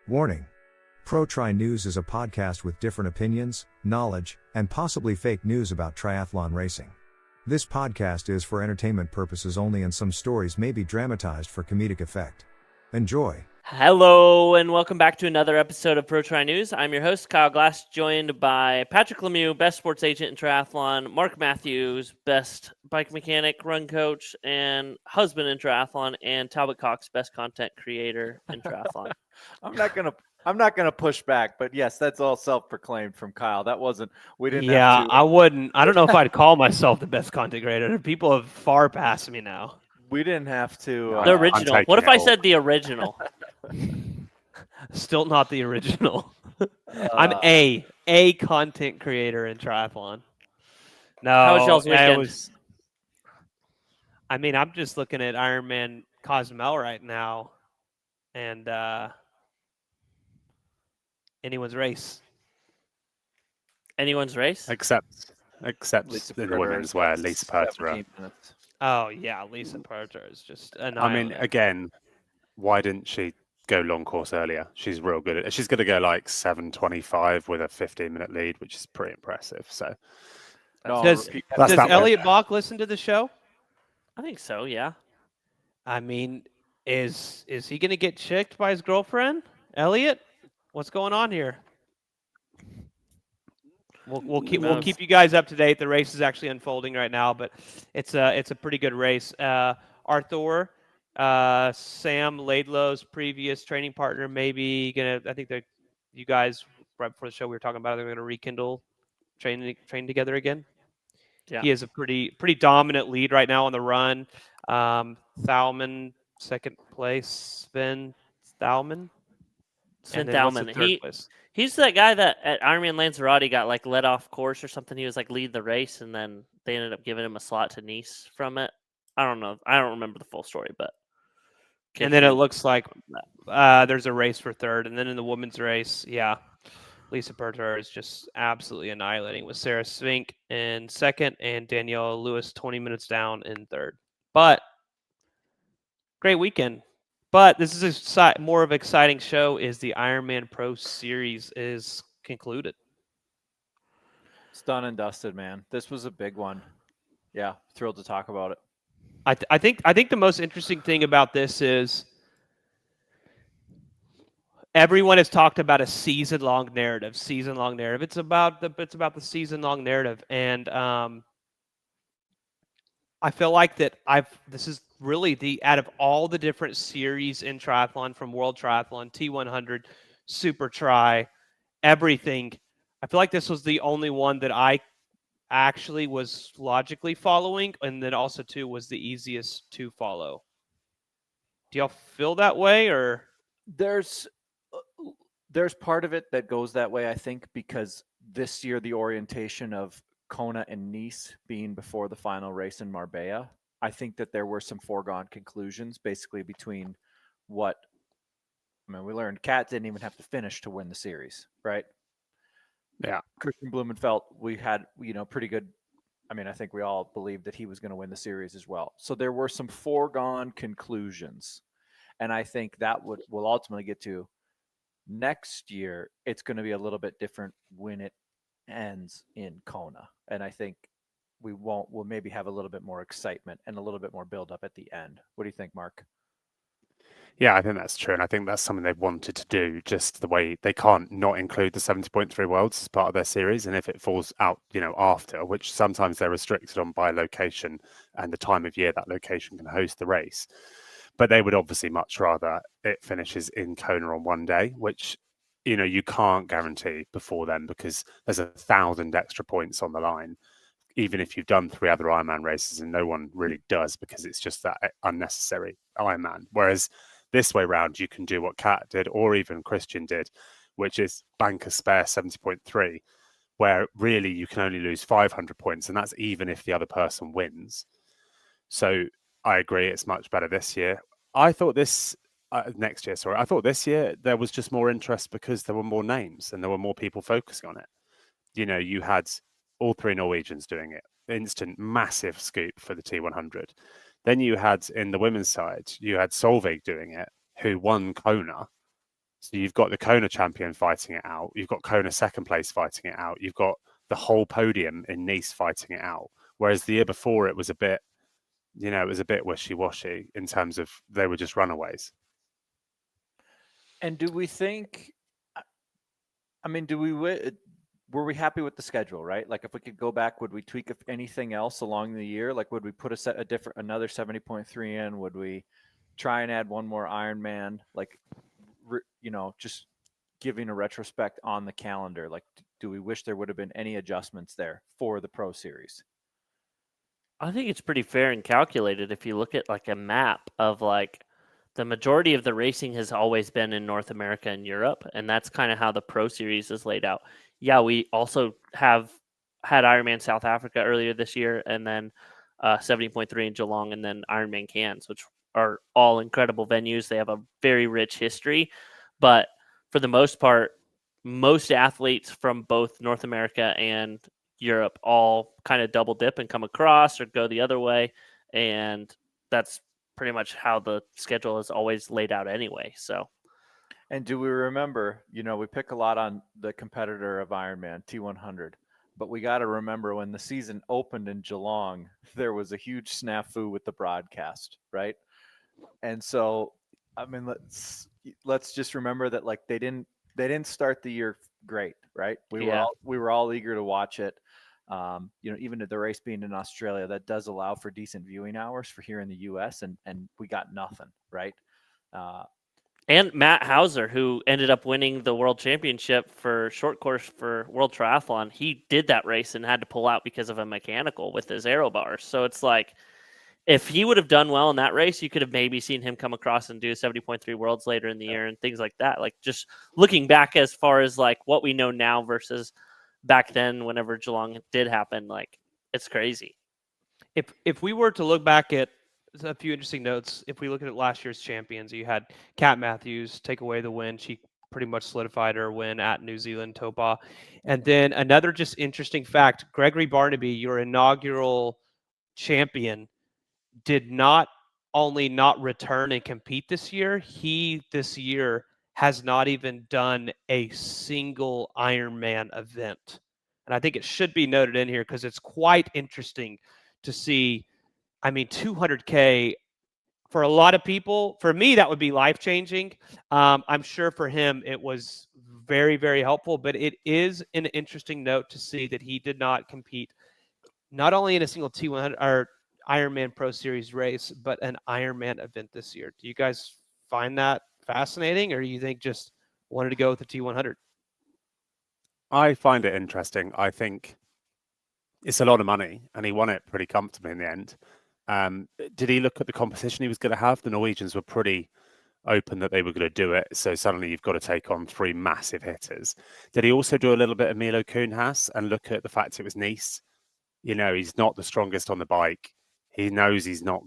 Warning. Pro Tri News is a podcast with different opinions, knowledge, and possibly fake news about triathlon racing. This podcast is for entertainment purposes only, and some stories may be dramatized for comedic effect. Enjoy. Hello, and welcome back to another episode of Pro Tri News. I'm your host, Kyle Glass, joined by Patrick Lemieux, best sports agent in triathlon, Mark Matthews, best bike mechanic, run coach, and husband in triathlon, and Talbot Cox, best content creator in triathlon. I'm not gonna push back, but yes, that's all self-proclaimed from Kyle. That wasn't. We didn't. Yeah, have to, I wouldn't. I don't know if I'd call myself the best content creator. People have far passed me now. We didn't have to. The original. What if I said the original? Still not the original. I'm a content creator in triathlon. No, How was y'all's weekend? I'm just looking at Ironman Cozumel right now, and anyone's race. Anyone's race? Except in the women's where Lisa Pertera. Oh yeah, Lisa Pertera is just annihilating. Again, why didn't she go long course earlier? She's real good at it. She's going to go like 7:25 with a 15-minute lead, which is pretty impressive. So, does Elliot Bach listen to the show? I think so. Yeah. I mean, is he going to get chicked by his girlfriend, Elliot? What's going on here? We'll keep you guys up to date. The race is actually unfolding right now, but it's a pretty good race. Arthur, Sam Laidlow's previous training partner, maybe gonna. I think that you guys right before the show we were talking about they're gonna rekindle train together again. Yeah. He has a pretty dominant lead right now on the run. Thaumann second place. Sven Thaumann. He's that guy that at Ironman Lanzarote got like let off course or something. He was like lead the race, and then they ended up giving him a slot to Nice from it. I don't know. I don't remember the full story, but. And then it looks like there's a race for third, and then in the women's race, Lisa Pertera is just absolutely annihilating with Sarah Svink in second and Danielle Lewis 20 minutes down in third. But great weekend. But this is a more of an exciting show is the Ironman Pro Series is concluded. It's done and dusted, man. This was a big one. Yeah, thrilled to talk about it. I think the most interesting thing about this is everyone has talked about a season-long narrative. It's about the season-long narrative, and I feel like this is really out of all the different series in triathlon, from World Triathlon, T100, Super Tri, everything. I feel like this was the only one that I actually was logically following, and then also too was the easiest to follow. Do y'all feel that way, or there's part of it that goes that way, I think, because this year the orientation of Kona and Nice being before the final race in Marbella, I think that there were some foregone conclusions basically between we learned Kat didn't even have to finish to win the series, right? Yeah. Christian Blumenfeld, we had, pretty good. I think we all believed that he was going to win the series as well. So there were some foregone conclusions. And I think that will ultimately get to next year. It's going to be a little bit different when it ends in Kona. And I think we'll maybe have a little bit more excitement and a little bit more build up at the end. What do you think, Mark? Yeah, I think that's true. And I think that's something they've wanted to do, just the way they can't not include the 70.3 Worlds as part of their series. And if it falls out, after, which sometimes they're restricted on by location and the time of year that location can host the race. But they would obviously much rather it finishes in Kona on one day, which, you can't guarantee before then because there's 1,000 extra points on the line, even if you've done 3 other Ironman races, and no one really does because it's just that unnecessary Ironman. Whereas this way round, you can do what Kat did or even Christian did, which is bank a spare 70.3, where really you can only lose 500 points, and that's even if the other person wins. So I agree, it's much better this year. I thought this year there was just more interest because there were more names and there were more people focusing on it. You had all 3 Norwegians doing it. Instant massive scoop for the T100. Then you had, in the women's side, you had Solveig doing it, who won Kona So you've got the Kona champion fighting it out. You've got Kona second place fighting it out. You've got the whole podium in Nice fighting it out. Whereas the year before, it was a bit, it was a bit wishy-washy in terms of they were just runaways. And do we think? I mean, were we happy with the schedule? Right? Like, if we could go back, would we tweak anything else along the year? Like, would we put another 70.3 in? Would we try and add one more Ironman? Like, just giving a retrospect on the calendar. Like, do we wish there would have been any adjustments there for the Pro Series? I think it's pretty fair and calculated if you look at like a map of like the majority of the racing has always been in North America and Europe, and that's kind of how the Pro Series is laid out. Yeah, we also have had Ironman South Africa earlier this year, and then 70.3 in Geelong, and then Ironman Cairns, which are all incredible venues. They have a very rich history, but for the most part, most athletes from both North America and Europe all kind of double dip and come across or go the other way, and that's pretty much how the schedule is always laid out anyway. So, and do we remember, we pick a lot on the competitor of Ironman, T100, but we got to remember when the season opened in Geelong, there was a huge snafu with the broadcast, right? And so, I mean, let's just remember that, like, they didn't start the year great, right? We were all eager to watch it. Even the race being in Australia, that does allow for decent viewing hours for here in the US, and we got nothing, right? And Matt Hauser, who ended up winning the world championship for short course for World Triathlon, he did that race and had to pull out because of a mechanical with his aero bars. So it's like, if he would have done well in that race, you could have maybe seen him come across and do 70.3 worlds later in the year and things like that. Like, just looking back as far as like what we know now versus back then, whenever Geelong did happen, like, it's crazy. If we were to look back at a few interesting notes, if we look at last year's champions, you had Kat Matthews take away the win. She pretty much solidified her win at New Zealand Topa. And then another just interesting fact, Gregory Barnaby, your inaugural champion, did not only not return and compete this year, he this year has not even done a single Ironman event. And I think it should be noted in here because it's quite interesting to see. I mean, 200K for a lot of people, for me, that would be life-changing. I'm sure for him it was very, very helpful, but it is an interesting note to see that he did not compete not only in a single T100 or Ironman Pro Series race, but an Ironman event this year. Do you guys find that fascinating, or do you think just wanted to go with the T100? I find it interesting. I think it's a lot of money, and he won it pretty comfortably in the end. Did he look at the competition he was going to have? The Norwegians were pretty open that they were going to do it. So suddenly you've got to take on 3 massive hitters. Did he also do a little bit of Milo Kuhnhaas and look at the fact it was Nice? He's not the strongest on the bike. He knows he's not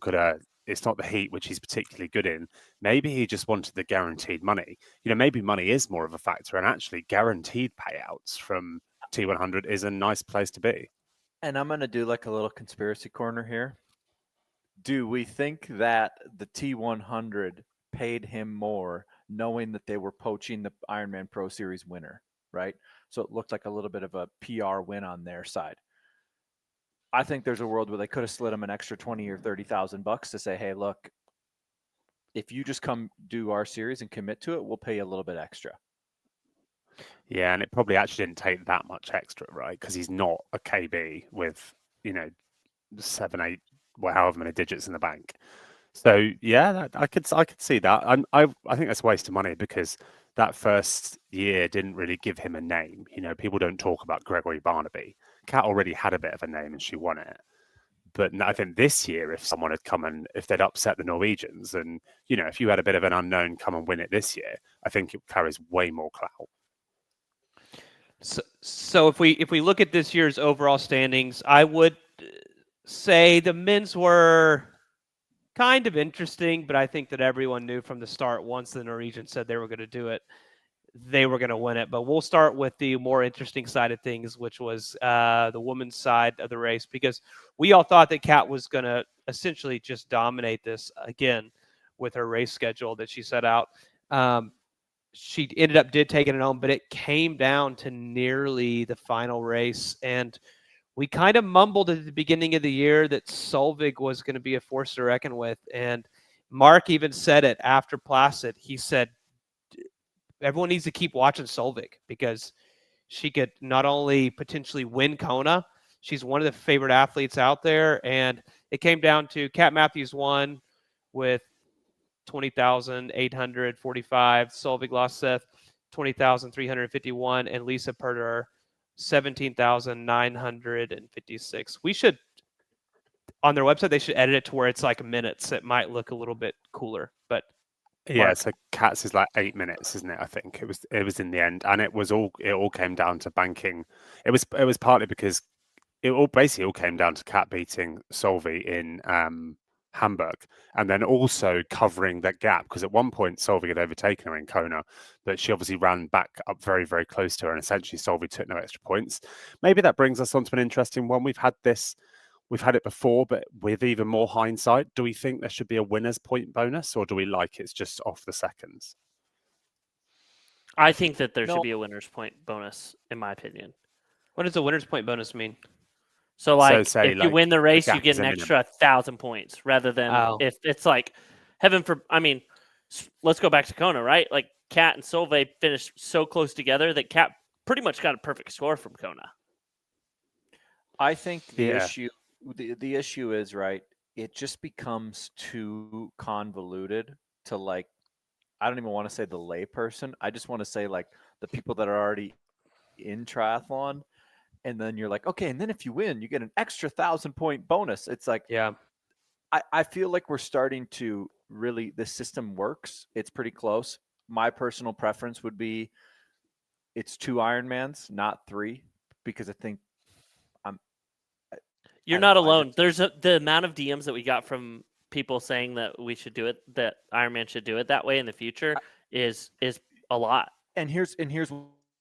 it's not the heat which he's particularly good in. Maybe he just wanted the guaranteed money. Maybe money is more of a factor, and actually guaranteed payouts from T100 is a nice place to be. And I'm going to do like a little conspiracy corner here. Do we think that the T100 paid him more knowing that they were poaching the Ironman Pro Series winner, right? So it looked like a little bit of a PR win on their side. I think there's a world where they could have slid him an extra 20 or 30,000 bucks to say, hey, look, if you just come do our series and commit to it, we'll pay you a little bit extra. Yeah, and it probably actually didn't take that much extra, right? Because he's not a KB with, 7, 8, however many digits in the bank. So yeah, I could see that. I think that's a waste of money because that first year didn't really give him a name. People don't talk about Gregory Barnaby. Kat already had a bit of a name and she won it. But I think this year, if someone had come and if they'd upset the Norwegians, and if you had a bit of an unknown come and win it this year, I think it carries way more clout. So if we look at this year's overall standings, I would say the men's were kind of interesting, but I think that everyone knew from the start, once the Norwegians said they were going to do it, they were going to win it. But we'll start with the more interesting side of things, which was the women's side of the race, because we all thought that Kat was going to essentially just dominate this again with her race schedule that she set out. she ended up taking it home, but it came down to nearly the final race. And we kind of mumbled at the beginning of the year that Solveig was going to be a force to reckon with. And Mark even said it after Placid. He said, everyone needs to keep watching Solveig because she could not only potentially win Kona, she's one of the favorite athletes out there. And it came down to Kat Matthews won with 20,845. Solveig lost Seth 20,351, and Lisa Perder 17,956. We should, on their website, they should edit it to where it's like minutes. It might look a little bit cooler, but Yeah, Mark. so Cats is like 8 minutes, isn't it? I think it was in the end, and it all came down to banking. It was partly because it all came down to Cat beating Solveig in Hamburg, and then also covering that gap, because at one point Solveig had overtaken her in Kona, but she obviously ran back up very, very close to her, and essentially Solveig took no extra points. Maybe that brings us on to an interesting one. We've had it before, but with even more hindsight. Do we think there should be a winner's point bonus, or do we like it's just off the seconds? I think that there No. should be a winner's point bonus, in my opinion. What does a winner's point bonus mean? So, like, say, if you win the race, you gap get is an a extra 1,000 points, rather than if it's like heaven for. I mean, let's go back to Kona, right? Like, Kat and Solveig finished so close together that Kat pretty much got a perfect score from Kona. I think the Yeah. issue is, right, it just becomes too convoluted to, like, I don't even want to say the layperson. I just want to say, like, the people that are already in triathlon. And then you're like, okay, and then if you win, you get an extra 1,000-point bonus. It's like, Yeah. I feel like we're starting to really, the system works. It's pretty close. My personal preference would be it's 2 Ironmans, not 3, because I think You're not alone. There's the amount of DMs that we got from people saying that we should do it, that Ironman should do it that way in the future is a lot. And here's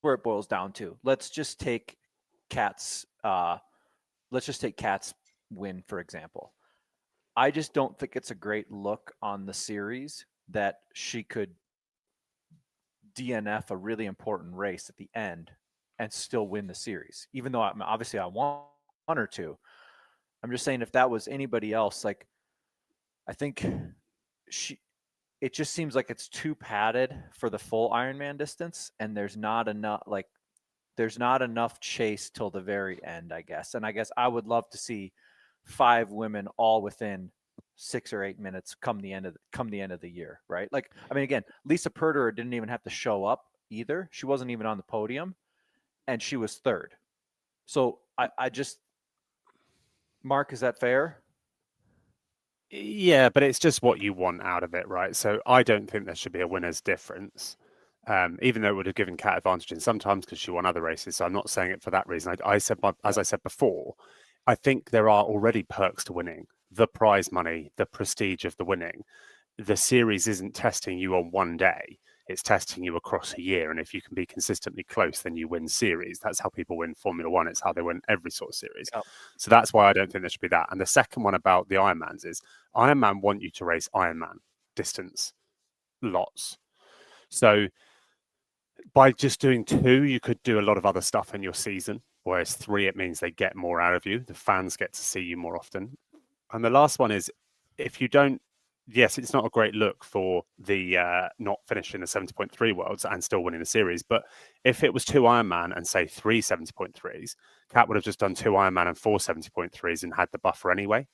where it boils down to. Let's just take Kat's win, for example. I just don't think it's a great look on the series that she could DNF a really important race at the end and still win the series, even though obviously I want her to. I'm just saying, if that was anybody else, like, I think it just seems like it's too padded for the full Ironman distance, and there's not enough chase till the very end, I guess. And I guess I would love to see 5 women all within 6 or 8 minutes come the end of the year, right? Like, I mean, again, Lisa Perder didn't even have to show up either. She wasn't even on the podium, and she was 3rd. So I just, Mark, is that fair? Yeah, but it's just what you want out of it, right? So I don't think there should be a winner's difference, even though it would have given Kat advantage in sometimes because she won other races. So I'm not saying it for that reason. As I said before, I think there are already perks to winning: the prize money, the prestige of the winning. The series isn't testing you on one day. It's testing you across a year. And if you can be consistently close, then you win series. That's how people win Formula One. It's how they win every sort of series. Yep. So that's why I don't think there should be that. And the second one about the Ironmans is Ironman want you to race Ironman distance lots. So by just doing 2, you could do a lot of other stuff in your season. Whereas 3, it means they get more out of you. The fans get to see you more often. And the last one is, if you don't, yes, it's not a great look for the not finishing the 70.3 worlds and still winning the series. But if it was 2 Ironman and say 3 70.3s, Kat would have just done 2 Ironman and 4 70.3s and had the buffer anyway.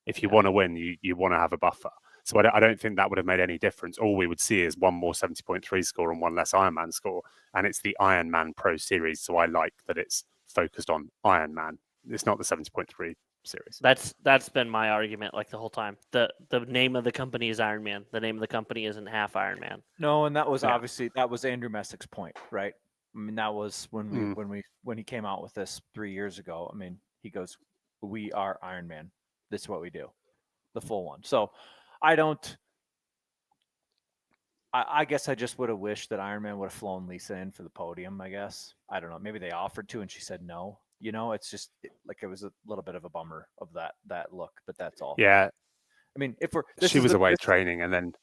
If you want to win, you want to have a buffer. So I don't think that would have made any difference. All we would see is one more 70.3 score and one less Ironman score. And it's the Ironman Pro Series. So I like that it's focused on Ironman. It's not the 70.3 series. That's been my argument like the whole time. The name of the company is Ironman. The name of the company isn't half Ironman. No, and that was obviously that was Andrew Messick's point, right? I mean, that was when he came out with this 3 years ago. I mean, he goes, "We are Ironman. This is what we do, the full one." So I guess I just would have wished that Ironman would have flown Lisa in for the podium, I guess. I don't know. Maybe they offered to and she said no. You know, it's just like it was a little bit of a bummer of that look, but that's all. Yeah. I mean, if we're she was away training, and then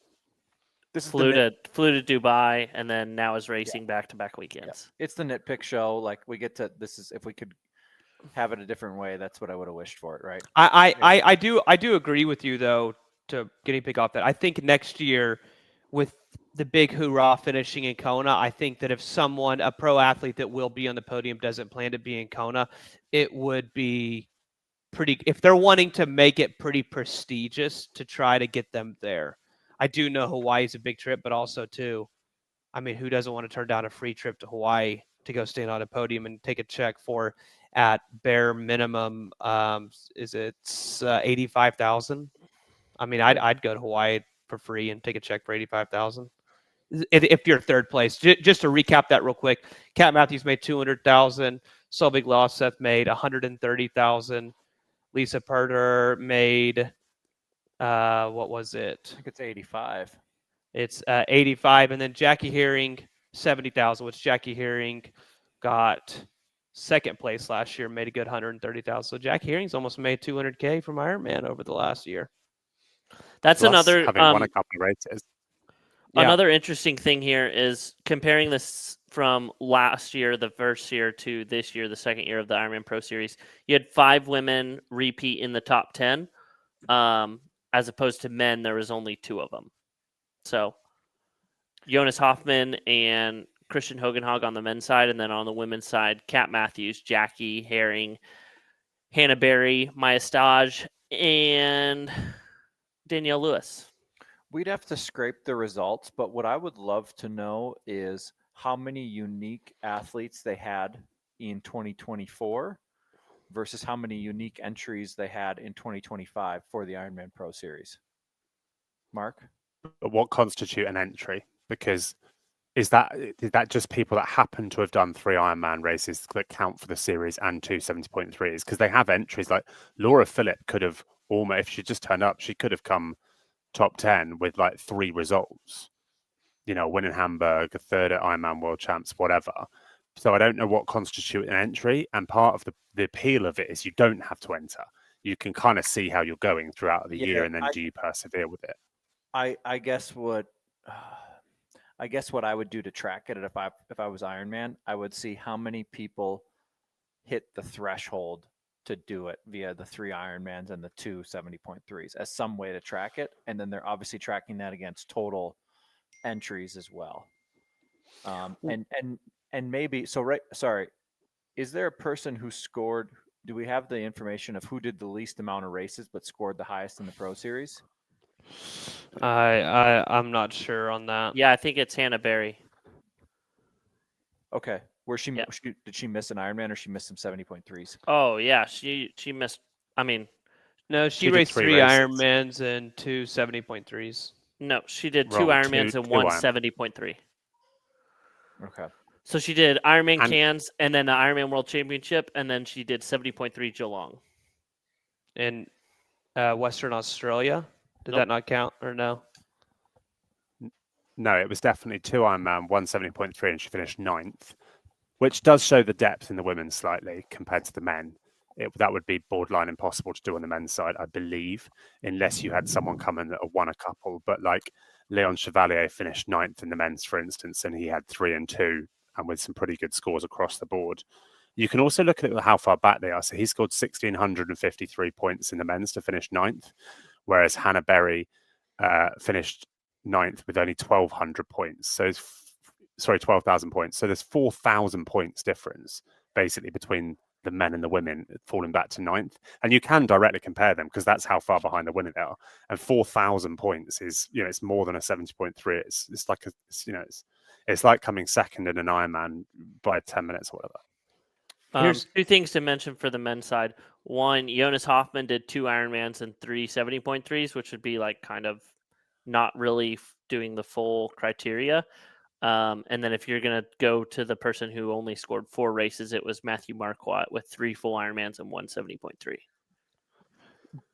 This is flew to Dubai, and then now is racing back-to-back weekends. It's the nitpick show. Like we get to this is if we could have it a different way, that's what I would have wished for it, right? I do agree with you though, to guinea pig off that. I think next year with the big hoorah finishing in Kona, I think that if a pro athlete that will be on the podium doesn't plan to be in Kona, it would be if they're wanting to make it pretty prestigious to try to get them there. I do know Hawaii's a big trip, but also too, I mean, who doesn't want to turn down a free trip to Hawaii to go stand on a podium and take a check for, at bare minimum, is it 85,000? I mean, I'd go to Hawaii for free and take a check for 85,000 if you're third place. Just to recap that real quick, Kat Matthews made 200,000, Solveig Lawseth made 130,000, Lisa Perder made what was it? I think it's 85. It's 85, and then Jackie Herring 70,000, which Jackie Herring got second place last year, made a good 130,000. So Jackie Herring's almost made 200K from Ironman over the last year. That's Plus, another having won a couple of races. Another interesting thing here is comparing this from last year, the first year, to this year, the second year of the Ironman Pro Series. You had 5 women repeat in the top 10, as opposed to men, there was only 2 of them. So Jonas Hoffman and Christian Hogenhag on the men's side, and then on the women's side, Kat Matthews, Jackie Herring, Hannah Berry, Maya Stage, and Danielle Lewis. We'd have to scrape the results, but what I would love to know is how many unique athletes they had in 2024 versus how many unique entries they had in 2025 for the Ironman Pro Series. Mark? But what constitute an entry? Because is that just people that happen to have done 3 Ironman races that count for the series and 2 70.3s? Because they have entries like Laura Phillip could have almost, if she just turned up, she could have come top 10 with like 3 results. You know, winning Hamburg, a third at Ironman World Champs, whatever. So I don't know what constitutes an entry. And part of the appeal of it is you don't have to enter. You can kind of see how you're going throughout the year, and then do you persevere with it? I guess what I would do to track it, if I was Ironman, I would see how many people hit the threshold to do it via the 3 Ironmans and the 2 70.3s as some way to track it, and then they're obviously tracking that against total entries as well. And maybe is there a person who scored? Do we have the information of who did the least amount of races but scored the highest in the Pro Series? I'm not sure on that. Yeah, I think it's Hannah Berry. Okay. Did she miss an Ironman, or she missed some 70.3s? Oh yeah, she missed. I mean, no, she raced 3 Ironmans and 2 70.3s. No, she did 2 Ironmans and 1 70.3. Okay. So she did Ironman Cairns, and then the Ironman World Championship, and then she did 70.3 Geelong. In Western Australia? Did that not count, or no? No, it was definitely 2 Ironman, 1 70.3, and she finished 9th, which does show the depth in the women slightly compared to the men. That would be borderline impossible to do on the men's side, I believe, unless you had someone come in that won a couple. But like Leon Chevalier finished 9th in the men's, for instance, and he had 3 and 2, and with some pretty good scores across the board. You can also look at how far back they are. So he scored 1,653 points in the men's to finish 9th, whereas Hannah Berry finished 9th with only 1,200 points. So 12,000 points. So there's 4,000 points difference basically between the men and the women falling back to 9th. And you can directly compare them because that's how far behind the women they are. And 4,000 points is, it's more than a 70.3. It's like it's like coming second in an Ironman by 10 minutes or whatever. Here's 2 things to mention for the men's side. One, Jonas Hoffman did 2 Ironmans and 3 70.3s, which would be like kind of not really doing the full criteria. And then if you're going to go to the person who only scored 4 races, it was Matthew Marquardt with 3 full Ironmans and 1 70.3.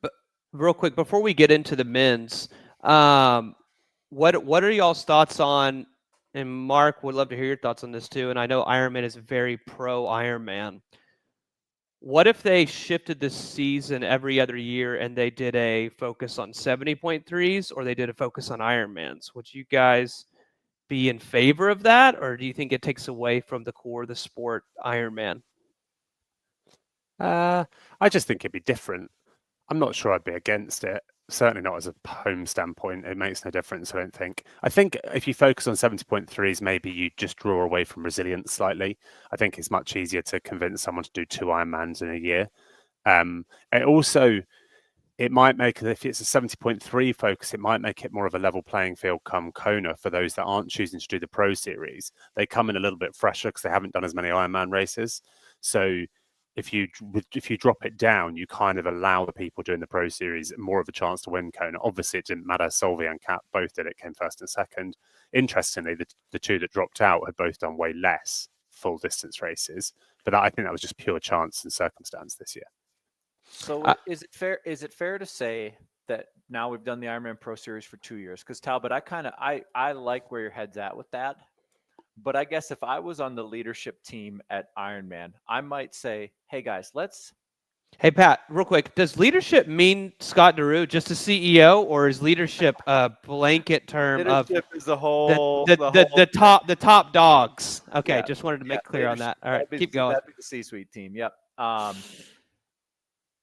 But real quick, before we get into the men's, what are y'all's thoughts on, and Mark would love to hear your thoughts on this too, and I know Ironman is very pro Ironman. What if they shifted the season every other year and they did a focus on 70.3s or they did a focus on Ironmans? Would you guys be in favor of that, or do you think it takes away from the core of the sport, Ironman? I just think it'd be different. I'm not sure I'd be against it. Certainly not as a home standpoint. It makes no difference, I don't think. I think if you focus on 70.3s, maybe you just draw away from resilience slightly. I think it's much easier to convince someone to do 2 Ironmans in a year. It might make, if it's a 70.3 focus, it might make it more of a level playing field come Kona for those that aren't choosing to do the Pro Series. They come in a little bit fresher because they haven't done as many Ironman races. So if you drop it down, you kind of allow the people doing the Pro Series more of a chance to win Kona. Obviously, it didn't matter. Solvi and Kat both did it, came first and second. Interestingly, the two that dropped out had both done way less full distance races. But I think that was just pure chance and circumstance this year. So is it fair to say that now we've done the Ironman Pro Series for 2 years? Because Talbot, I like where your head's at with that. But I guess if I was on the leadership team at Ironman, I might say, hey guys, Hey Pat, real quick, does leadership mean Scott DeRue, just a CEO, or is leadership a blanket term leadership of is the whole the top dogs? Okay, Yeah, just wanted to make clear on that. All right, that'd keep going. That'd be the C-suite team. Yep.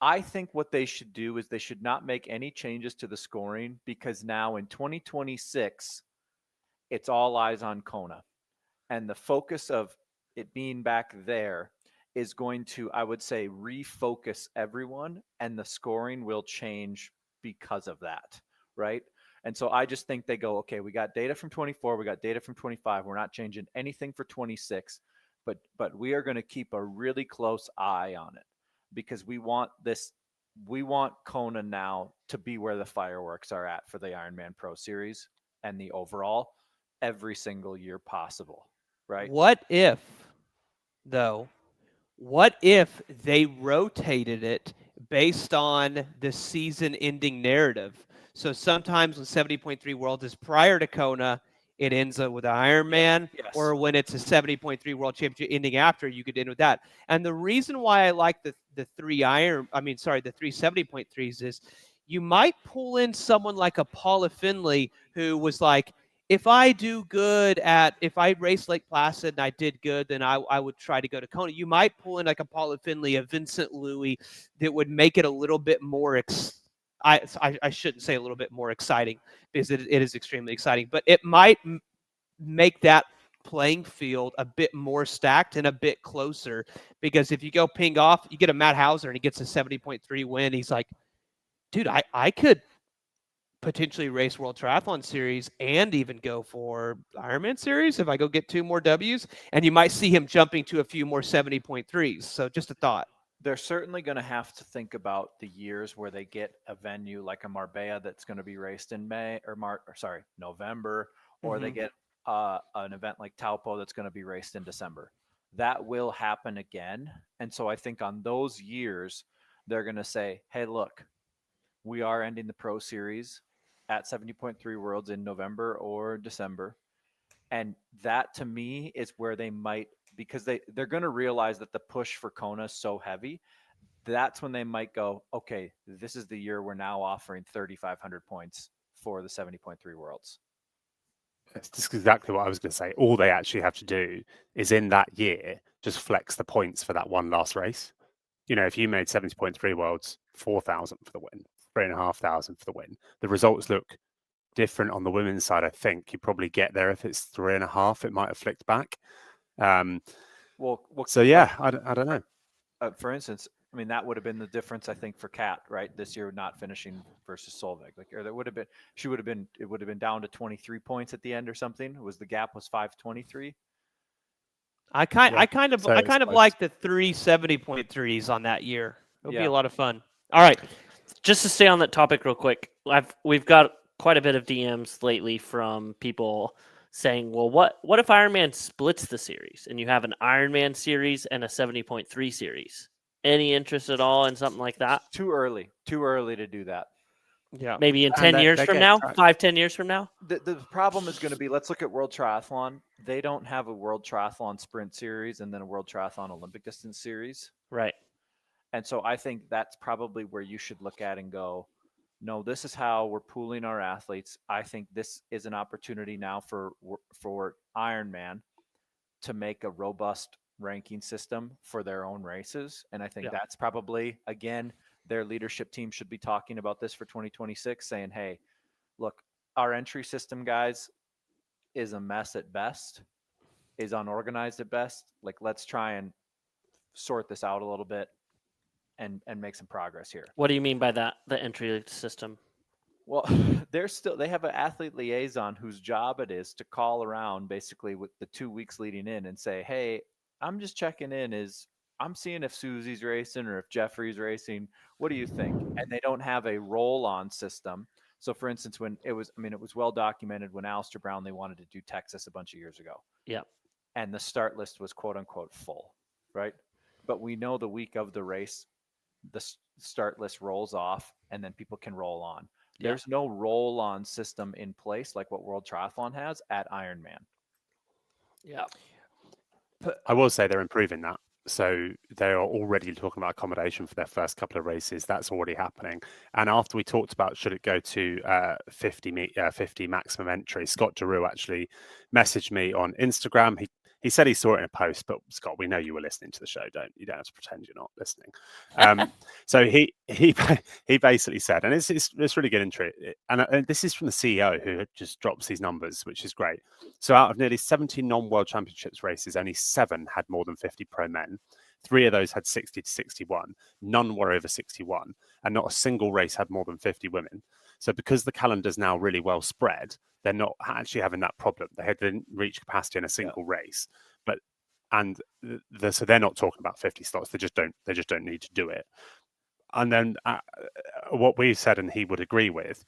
I think what they should do is they should not make any changes to the scoring, because now in 2026, it's all eyes on Kona. And the focus of it being back there is going to, I would say, refocus everyone, and the scoring will change because of that, right? And so I just think they go, okay, we got data from 24, we got data from 25, we're not changing anything for 26, but we are going to keep a really close eye on it, because we want Kona now to be where the fireworks are at for the Ironman Pro Series and the overall every single year possible, right? What if they rotated it based on the season-ending narrative? So sometimes when 70.3 World is prior to Kona, it ends up with an Ironman, Yes. or when it's a 70.3 World Championship ending after, you could end with that. And the reason why I like the 370.3s is you might pull in someone like a Paula Finley, who was like, if I race Lake Placid and I did good, then I would try to go to Kona. You might pull in like a Paula Finley, a Vincent Louis, that would make it a little bit more I shouldn't say a little bit more exciting, because it is extremely exciting, but it might make that playing field a bit more stacked and a bit closer, because if you go ping off, you get a Matt Hauser and he gets a 70.3 win. He's like, dude, I could potentially race World Triathlon Series and even go for Ironman Series if I go get 2 more W's. And you might see him jumping to a few more 70.3s. So just a thought. They're certainly going to have to think about the years where they get a venue like a Marbella that's going to be raced in November, or they get an event like Taupo that's going to be raced in December. That will happen again. And so I think on those years, they're going to say, hey, look, we are ending the Pro Series at 70.3 Worlds in November or December. And that, to me, is where they might, because they're going to realize that the push for Kona is so heavy. That's when they might go, okay, this is the year we're now offering 3,500 points for the 70.3 Worlds. That's just exactly what I was going to say. All they actually have to do is in that year just flex the points for that one last race. You know, if you made 70.3 Worlds, 4,000 for the win, 3,500 for the win, the results look different on the women's side. I think you probably get there. If it's 3.5, it might have flicked back. So yeah, I don't know. For instance, I mean, that would have been the difference, I think, for Kat, right? This year, not finishing versus Solveig. Like, or there would have been, it would have been down to 23 points at the end or something. The gap was 523. I kind of like the 370.3s on that year. It'll be a lot of fun. All right. Just to stay on that topic real quick, we've got quite a bit of DMs lately from people saying, well, what if Ironman splits the series and you have an Ironman series and a 70.3 series? Any interest at all in something like that? Too early to do that. Yeah. Maybe in 10 years from now, 5-10 years from now. The problem is going to be, let's look at World Triathlon. They don't have a World Triathlon Sprint Series and then a World Triathlon Olympic Distance Series. Right. And so I think that's probably where you should look at and go, no, this is how we're pooling our athletes. I think this is an opportunity now for Ironman to make a robust ranking system for their own races. And I think that's probably, again, their leadership team should be talking about this for 2026, saying, hey, look, our entry system, guys, is a mess at best, is unorganized at best. Like, let's try and sort this out a little bit and make some progress here. What do you mean by that, the entry system? Well, they have an athlete liaison whose job it is to call around basically with the 2 weeks leading in and say, hey, I'm just checking in. I'm seeing if Susie's racing or if Jeffrey's racing. What do you think? And they don't have a roll-on system. So for instance, when it was well documented when Alistair Brownlee wanted to do Texas a bunch of years ago. Yeah. And the start list was quote unquote full, right? But we know the week of the race, the start list rolls off and then people can roll on. There's no roll-on system in place like what World Triathlon has at Ironman. Yeah. I will say they're improving that. So they are already talking about accommodation for their first couple of races. That's already happening. And after we talked about should it go to 50 maximum entry, Scott Giroux actually messaged me on Instagram. He said he saw it in a post, but Scott, we know you were listening to the show. You don't have to pretend you're not listening. So he basically said, and it's really good entry, and this is from the CEO who just drops these numbers, which is great. So out of nearly 70 non-World Championships races, only 7 had more than 50 pro men. 3 of those had 60 to 61. None were over 61, and not a single race had more than 50 women. So because the calendar's now really well spread, they're not actually having that problem. They didn't reach capacity in a single race, so they're not talking about 50 slots. They just don't need to do it. And then what we said, and he would agree with,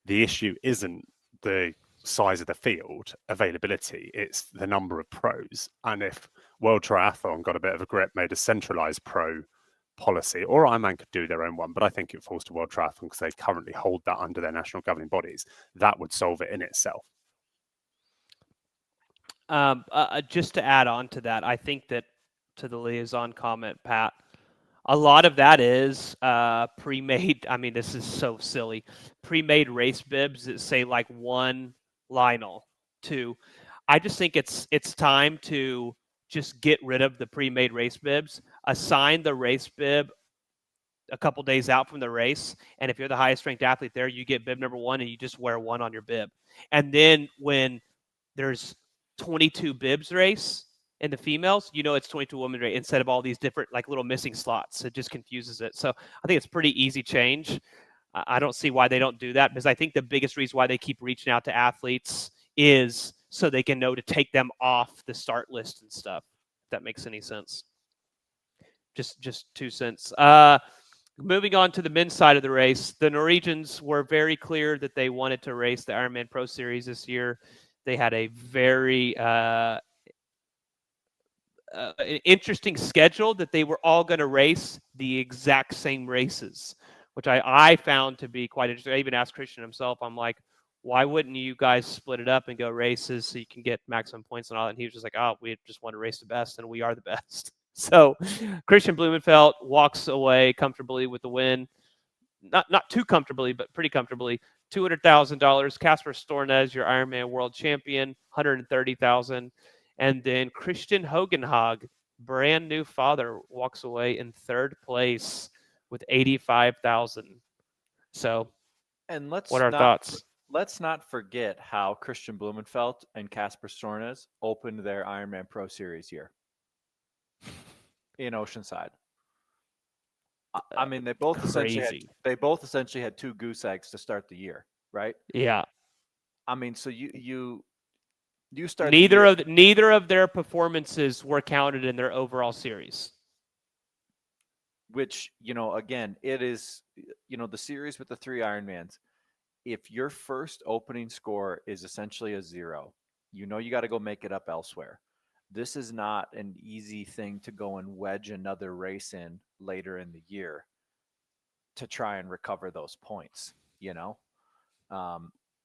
the issue isn't the size of the field availability, it's the number of pros. And if World Triathlon got a bit of a grip, made a centralized pro policy, or Ironman could do their own one, but I think it falls to World Triathlon because they currently hold that under their national governing bodies. That would solve it in itself. Just to add on to that, I think that to the liaison comment, Pat, a lot of that is pre-made. I mean, this is so silly. Pre-made race bibs that say like 1 Lionel, 2. I just think it's time to just get rid of the pre-made race bibs. Assign the race bib a couple days out from the race, and if you're the highest ranked athlete there, you get bib number 1 and you just wear 1 on your bib. And then when there's 22 bibs race in the females, it's 22 women race instead of all these different like little missing slots. It just confuses it. So I think it's pretty easy change. I don't see why they don't do that, because I think the biggest reason why they keep reaching out to athletes is so they can know to take them off the start list and stuff. If that makes any sense. Just 2 cents. Moving on to the men's side of the race, the Norwegians were very clear that they wanted to race the IRONMAN Pro Series this year. They had a very interesting schedule that they were all going to race the exact same races, which I found to be quite interesting. I even asked Christian himself, I'm like, why wouldn't you guys split it up and go races so you can get maximum points and all that? And he was just like, oh, we just want to race the best, and we are the best. So Christian Blumenfeld walks away comfortably with the win. Not too comfortably, but pretty comfortably. $200,000. Casper Stornes, your Ironman world champion, $130,000. And then Christian Hogenhag, brand new father, walks away in 3rd place with $85,000. So, and what are our thoughts? Let's not forget how Christian Blumenfeld and Casper Stornes opened their Ironman Pro Series year in Oceanside. I mean, they both essentially had 2 goose eggs to start the year, right? Yeah. I mean, so you start. Neither of their performances were counted in their overall series. Which, again, it is, the series with the 3 Ironmans. If your first opening score is essentially a 0, you got to go make it up elsewhere. This is not an easy thing to go and wedge another race in later in the year to try and recover those points,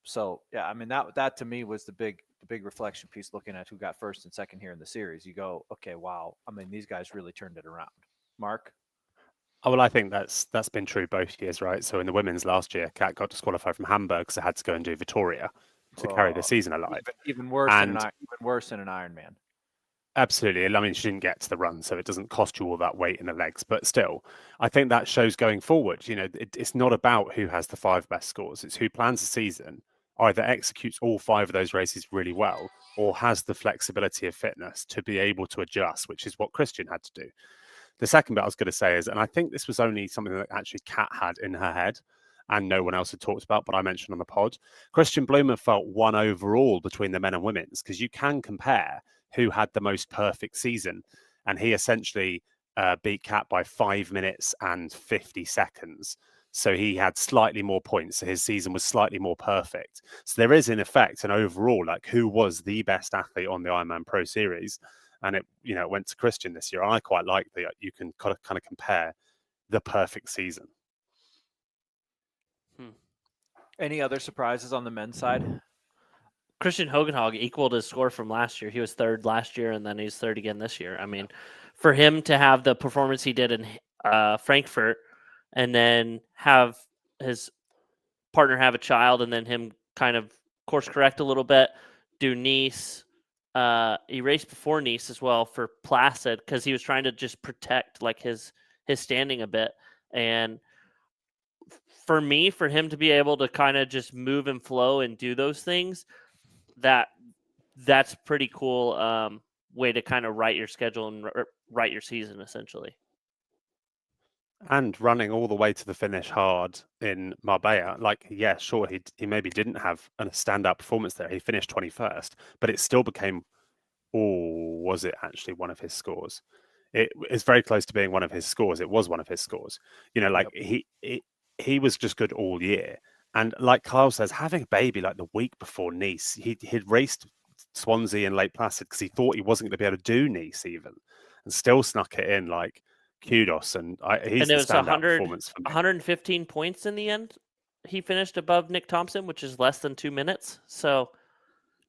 So yeah, I mean, that to me was the big reflection piece, looking at who got first and second here in the series. You go, okay, wow. I mean, these guys really turned it around. Mark? Oh, well, I think that's been true both years, right? So in the women's last year, Kat got disqualified from Hamburg because they had to go and do Vitoria to carry the season alive. Even worse And than an Ironman. absolutely. I mean, she didn't get to the run, so it doesn't cost you all that weight in the legs. But still, I think that shows going forward. It's not about who has the 5 best scores. It's who plans the season, either executes all 5 of those races really well, or has the flexibility of fitness to be able to adjust, which is what Christian had to do. The second bit I was going to say is, and I think this was only something that actually Kat had in her head and no one else had talked about, but I mentioned on the pod, Christian Blumenfeld won overall between the men and women's, because you can compare who had the most perfect season. And he essentially beat Kat by 5 minutes and 50 seconds. So he had slightly more points. So his season was slightly more perfect. So there is, in effect, an overall, like, who was the best athlete on the IRONMAN Pro Series. And it went to Christian this year. I quite like that you can kind of compare the perfect season. Any other surprises on the men's side? Christian Hogenhog equaled his score from last year. He was 3rd last year, and then he's 3rd again this year. I mean, for him to have the performance he did in Frankfurt, and then have his partner have a child, and then him kind of course correct a little bit, do Nice. He raced before Nice as well for Placid because he was trying to just protect like his standing a bit. And for me, for him to be able to kind of just move and flow and do those things, that's pretty cool way to kind of write your schedule and write your season essentially. And running all the way to the finish hard in Marbella, like, yeah, sure, he maybe didn't have a standout performance there. He finished 21st, but it still became, was it actually one of his scores? It is very close to being one of his scores. It was one of his scores. He was just good all year. And like Kyle says, having a baby like the week before Nice, he'd raced Swansea and Lake Placid because he thought he wasn't going to be able to do Nice even, and still snuck it in. Like, kudos, and he's the standout performance for me. 115 points in the end. He finished above Nick Thompson, which is less than 2 minutes. So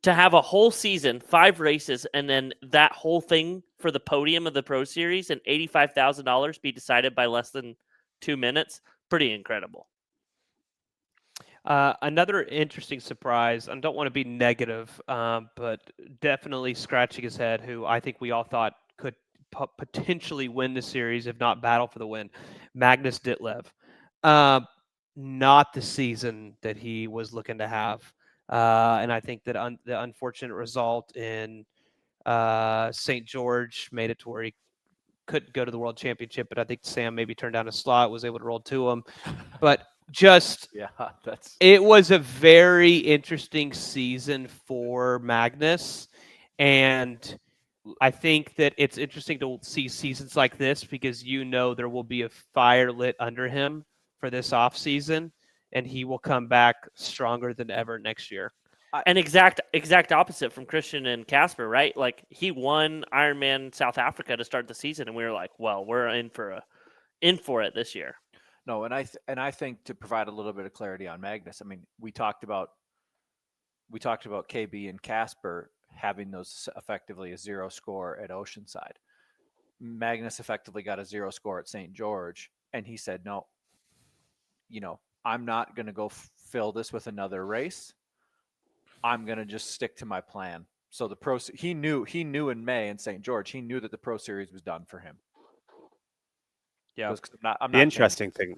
to have a whole season, 5 races, and then that whole thing for the podium of the Pro Series and $85,000 be decided by less than 2 minutes, pretty incredible. Another interesting surprise, I don't want to be negative, but definitely scratching his head, who I think we all thought could potentially win the series, if not battle for the win, Magnus Ditlev. Not the season that he was looking to have. And I think that the unfortunate result in St. George made it to where he couldn't go to the World Championship, but I think Sam maybe turned down a slot, was able to roll to him. But it was a very interesting season for Magnus. And I think that it's interesting to see seasons like this because there will be a fire lit under him for this off season, and he will come back stronger than ever next year. An exact opposite from Christian and Casper, right? Like, he won Ironman South Africa to start the season, and we were like, well, we're in for it this year. No, and I think to provide a little bit of clarity on Magnus, I mean, we talked about KB and Casper having those effectively a 0 score at Oceanside. Magnus effectively got a 0 score at St. George, and he said, no, I'm not going to go fill this with another race. I'm going to just stick to my plan. So he knew in May in St. George, he knew that the Pro Series was done for him. Yeah. The interesting thing,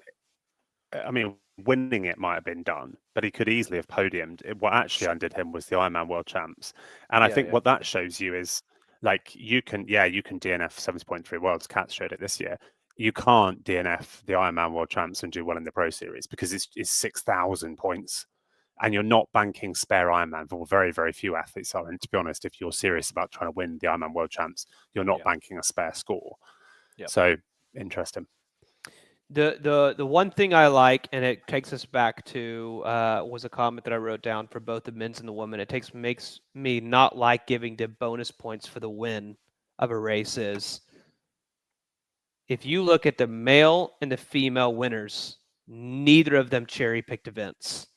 I mean, winning it might have been done, but he could easily have podiumed. What actually undid him was the Ironman World Champs. And I think what that shows you is, like, you can DNF 70.3 worlds. Kat showed it this year. You can't DNF the Ironman World Champs and do well in the Pro Series because it's 6,000 points. And you're not banking spare Ironman. For very, very few athletes are. And to be honest, if you're serious about trying to win the Ironman World Champs, you're not banking a spare score. Yep. So, interesting. The one thing I like, and it takes us back to, was a comment that I wrote down for both the men's and the women. It makes me not like giving the bonus points for the win of a race is, if you look at the male and the female winners, neither of them cherry-picked events.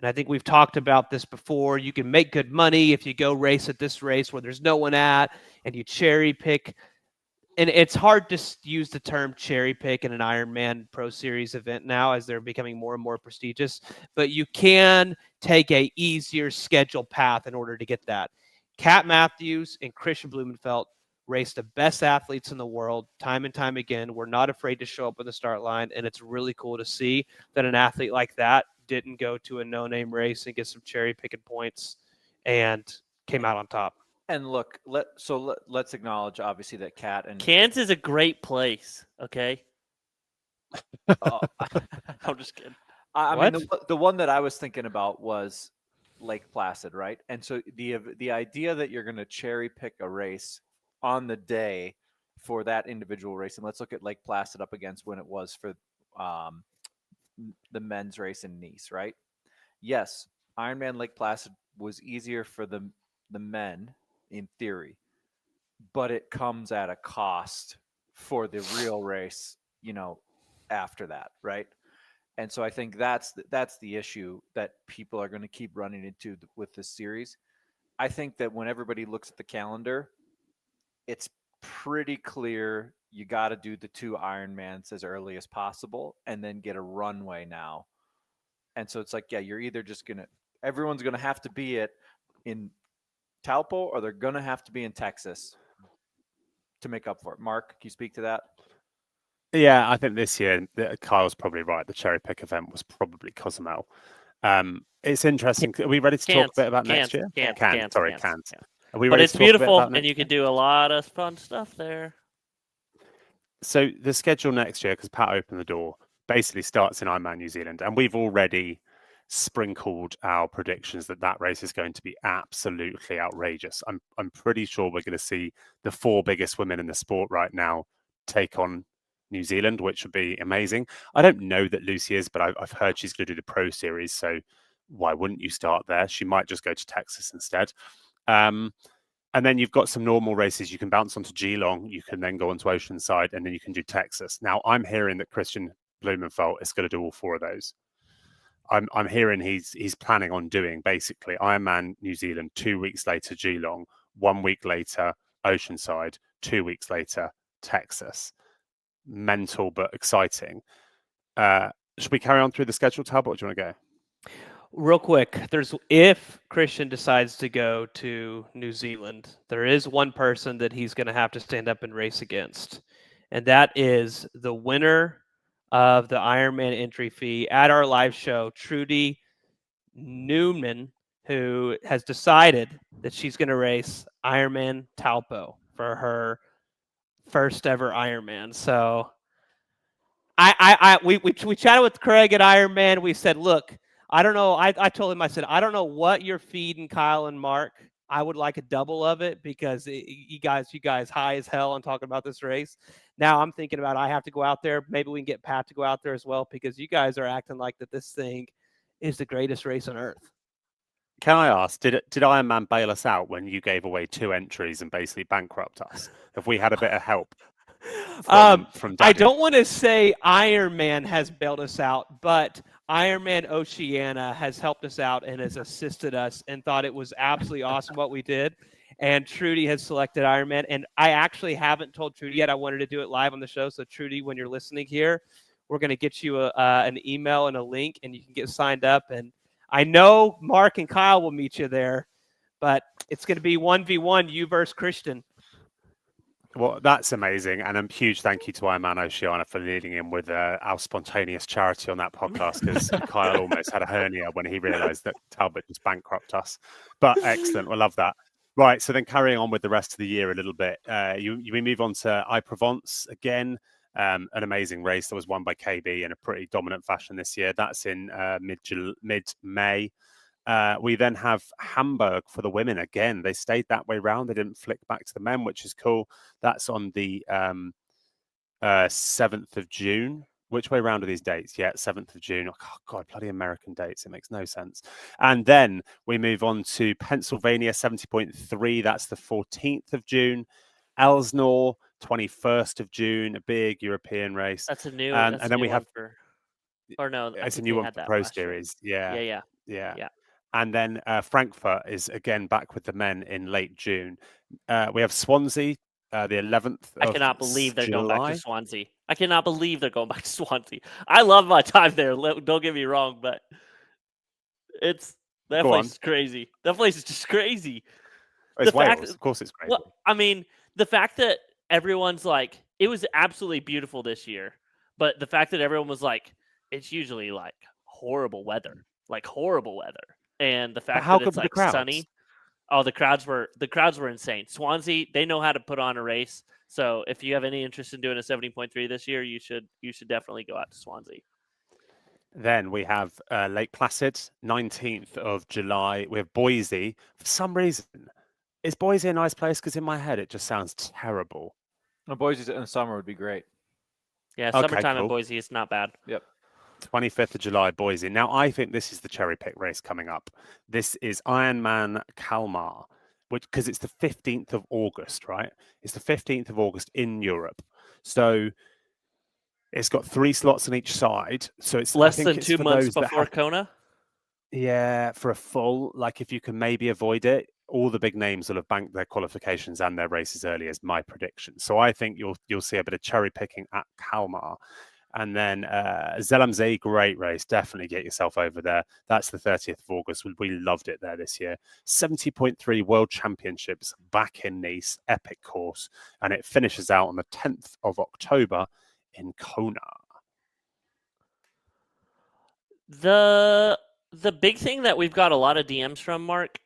And I think we've talked about this before. You can make good money if you go race at this race where there's no one at, and you cherry-pick and it's hard to use the term cherry pick in an Ironman Pro Series event now, as they're becoming more and more prestigious, but you can take a easier schedule path in order to get that. Kat Matthews and Christian Blumenfeld race the best athletes in the world time and time again. We're not afraid to show up on the start line, and it's really cool to see that an athlete like that didn't go to a no-name race and get some cherry picking points and came out on top. And look, let's acknowledge obviously that Kat and Kansas is a great place. Okay, uh, I'm just kidding. I mean, the one that I was thinking about was Lake Placid, right? And so the idea that you're going to cherry pick a race on the day for that individual race, and let's look at Lake Placid up against when it was for the men's race in Nice, right? Yes, Ironman Lake Placid was easier for the men in theory, but it comes at a cost for the real race, after that, right? And so I think that's the issue that people are going to keep running into with this series. I think that when everybody looks at the calendar, it's pretty clear you got to do the 2 Ironmans as early as possible and then get a runway now. And so it's like, yeah, you're either just everyone's going to have to be in Taupo, or they're going to have to be in Texas to make up for it. Mark, can you speak to that? Yeah, I think this year Kyle's probably right. The cherry pick event was probably Cozumel. It's interesting. Are we ready to talk a bit about next year? Can't. Are we But ready it's to talk a bit beautiful, about and you can do a lot of fun stuff there. So the schedule next year, because Pat opened the door, basically starts in Ironman New Zealand, and we've already sprinkled our predictions that race is going to be absolutely outrageous. I'm pretty sure we're going to see the 4 biggest women in the sport right now take on New Zealand, which would be amazing. I don't know that Lucy is, but I've heard she's going to do the Pro Series, so why wouldn't you start there? She might just go to Texas instead. And then you've got some normal races. You can bounce onto Geelong. You can then go onto Oceanside, and then you can do Texas. Now, I'm hearing that Christian Blumenfeld is going to do all 4 of those. I'm hearing he's planning on doing basically Ironman New Zealand, 2 weeks later Geelong, 1 week later Oceanside, 2 weeks later Texas. Mental but exciting. Should we carry on through the schedule, Talbot, or do you want to go? Real quick, if Christian decides to go to New Zealand, there is one person that he's going to have to stand up and race against, and that is the winner of the Ironman entry fee at our live show, Trudy Newman, who has decided that she's going to race Ironman Taupo for her first ever Ironman. So we chatted with Craig at Ironman. We said, look, I don't know. I told him, I said, I don't know what you're feeding Kyle and Mark. I would like a double of it because you guys high as hell on talking about this race. Now I'm thinking about I have to go out there. Maybe we can get Pat to go out there as well because you guys are acting like that this thing is the greatest race on earth. Can I ask, did Ironman bail us out when you gave away 2 entries and basically bankrupt us? Have we had a bit of help from Daddy? I don't want to say Ironman has bailed us out, but Ironman Oceania has helped us out and has assisted us and thought it was absolutely awesome what we did. And Trudy has selected Ironman. And I actually haven't told Trudy yet. I wanted to do it live on the show. So Trudy, when you're listening here, we're going to get you an email and a link, and you can get signed up. And I know Mark and Kyle will meet you there, but it's going to be 1v1, you versus Christian. Well, that's amazing. And a huge thank you to Ironman Oceania for leading in with our spontaneous charity on that podcast, because Kyle almost had a hernia when he realized that Talbot just bankrupt us. But excellent. We love that. Right. So then carrying on with the rest of the year a little bit, we move on to I-Provence again. An amazing race that was won by KB in a pretty dominant fashion this year. That's in mid-May. We then have Hamburg for the women again. They stayed that way round. They didn't flick back to the men, which is cool. That's on the 7th of June. Which way round are these dates? Yeah, 7th of June. Oh, God, bloody American dates. It makes no sense. And then we move on to Pennsylvania 70.3. That's the 14th of June. Elsinore, 21st of June, a big European race. That's a new. And then we have. Or no, it's a new one for Pro Series. Yeah. And then Frankfurt is again back with the men in late June. We have Swansea the 11th I of cannot believe they're going back to July. Swansea. I cannot believe they're going back to Swansea. I love my time there. Don't get me wrong, but that Go place on. is crazy. That place is just crazy. It's The fact Wales. that- Of course it's crazy. Well, I mean, the fact that everyone's like, it was absolutely beautiful this year, but the fact that everyone was like, it's usually like horrible weather, and the But fact how that good it's were the like crowds? sunny. Oh, the crowds were insane. Swansea, they know how to put on a race. So if you have any interest in doing a 70.3 this year, you should definitely go out to Swansea. Then we have Lake Placid, 19th of July. We have Boise. For some reason, is Boise a nice place? Because in my head, it just sounds terrible. No, Boise in the summer would be great. Yeah, Okay, summertime in cool. Boise is not bad. Yep. 25th of July, Boise. Now, I think this is the cherry pick race coming up. This is Ironman Kalmar, because it's the 15th of August, right? It's the 15th of August in Europe. So it's got 3 slots on each side. So it's Less I think than it's 2 for months those that before have, Kona. yeah, for a full, like if you can maybe avoid it, all the big names will have banked their qualifications and their races early, is my prediction. So I think you'll see a bit of cherry picking at Kalmar. And then Zellamzee, great race. Definitely get yourself over there. That's the 30th of August. We loved it there this year. 70.3 World Championships back in Nice, epic course. And it finishes out on the 10th of October in Kona. The big thing that we've got a lot of DMs from, Mark,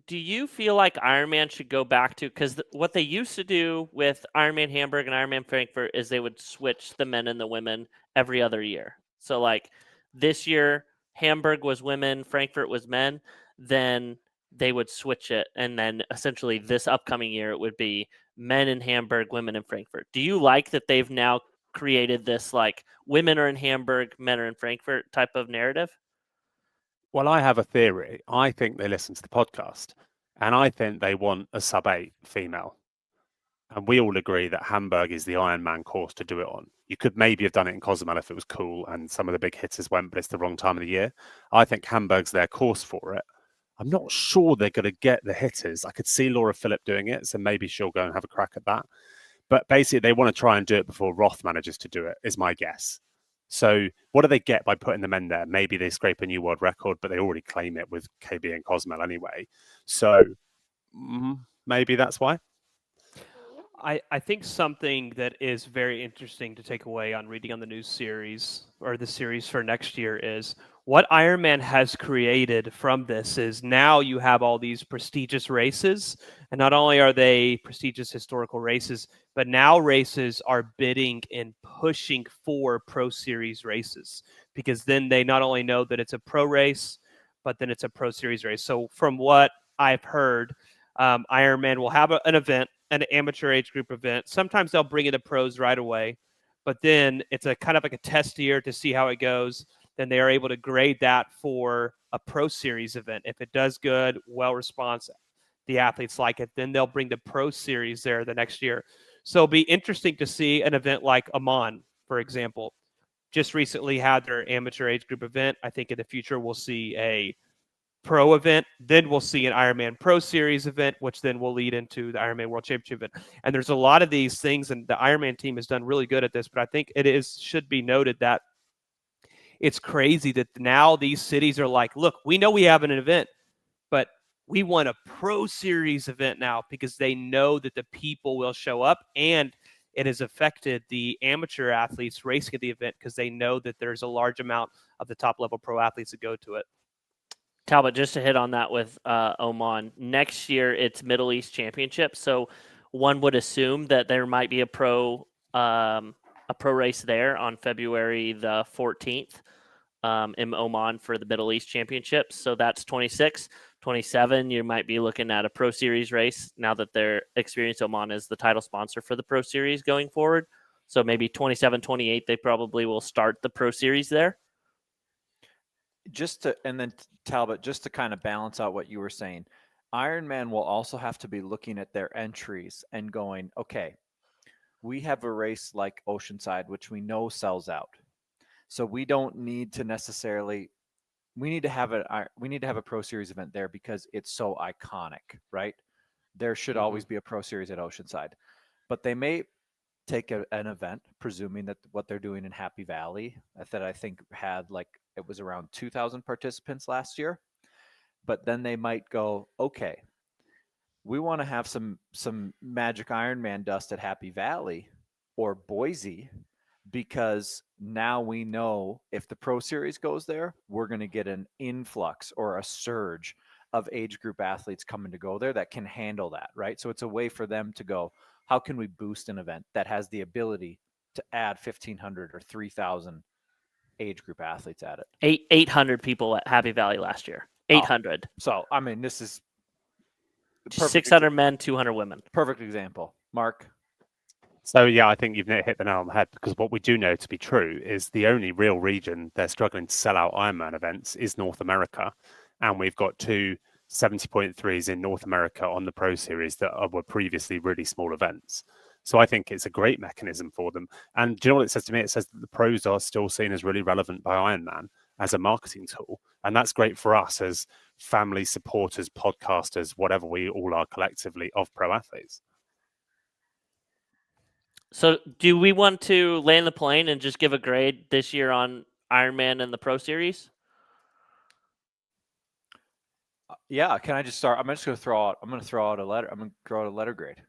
do you feel like Ironman should go back to, because what they used to do with Ironman Hamburg and Ironman Frankfurt is they would switch the men and the women every other year. So like this year, Hamburg was women, Frankfurt was men, then they would switch it. And then essentially this upcoming year, it would be men in Hamburg, women in Frankfurt. Do you like that they've now created this like women are in Hamburg, men are in Frankfurt type of narrative? Well, I have a theory. I think they listen to the podcast, and I think they want a sub-8 female. And we all agree that Hamburg is the Ironman course to do it on. You could maybe have done it in Cozumel if it was cool and some of the big hitters went, but it's the wrong time of the year. I think Hamburg's their course for it. I'm not sure they're going to get the hitters. I could see Laura Phillip doing it, so maybe she'll go and have a crack at that. But basically, they want to try and do it before Roth manages to do it, is my guess. So what do they get by putting them in there? Maybe they scrape a new world record, but they already claim it with KB and Cozumel anyway. So maybe that's why. I think something that is very interesting to take away on reading on the new series or the series for next year is what Ironman has created from this is now you have all these prestigious races, and not only are they prestigious historical races, but now races are bidding and pushing for Pro Series races, because then they not only know that it's a pro race, but then it's a Pro Series race. So from what I've heard, Ironman will have an event, an amateur age group event. Sometimes they'll bring in the pros right away, but then it's a kind of like a test year to see how it goes. Then they are able to grade that for a Pro Series event. If it does good, well response, the athletes like it, then they'll bring the Pro Series there the next year. So it'll be interesting to see an event like Amman, for example. Just recently had their amateur age group event. I think in the future we'll see a pro event, then we'll see an Ironman Pro Series event, which then will lead into the Ironman World Championship event. And there's a lot of these things, and the Ironman team has done really good at this, but I think should be noted that it's crazy that now these cities are like, look, we know we have an event, but we want a Pro Series event now because they know that the people will show up, and it has affected the amateur athletes racing at the event because they know that there's a large amount of the top level pro athletes that go to it. Talbot, just to hit on that with Oman, next year it's Middle East Championship, so one would assume that there might be a pro race there on February the 14th in Oman for the Middle East Championships. So that's 26. 27, you might be looking at a Pro Series race now that their Experience Oman is the title sponsor for the Pro Series going forward. So maybe 27, 28, they probably will start the Pro Series there. Talbot, just to kind of balance out what you were saying, Ironman will also have to be looking at their entries and going, okay, we have a race like Oceanside, which we know sells out. So we don't need to necessarily, we need to have a Pro Series event there because it's so iconic, right? There should always be a Pro Series at Oceanside. but they may take an event, presuming that what they're doing in Happy Valley, that I think had like, it was around 2,000 participants last year. But then they might go, okay, we want to have some magic Ironman dust at Happy Valley or Boise, because now we know if the Pro Series goes there, we're going to get an influx or a surge of age group athletes coming to go there that can handle that, right? So it's a way for them to go, how can we boost an event that has the ability to add 1,500 or 3,000 age group athletes at it? 800 people at Happy Valley last year. 800. So, I mean, this is 600 men, 200 women. Perfect example. Mark? So yeah, I think you've hit the nail on the head, because what we do know to be true is the only real region they're struggling to sell out Ironman events is North America. And we've got 2 70.3s in North America on the Pro Series that were previously really small events. So I think it's a great mechanism for them. And do you know what it says to me? It says that the pros are still seen as really relevant by Ironman as a marketing tool. And that's great for us as family supporters, podcasters, whatever we all are collectively of pro athletes. So do we want to land the plane and just give a grade this year on Ironman and the Pro Series? Yeah, can I just start? I'm just going to throw out a letter. I'm going to throw out a letter grade.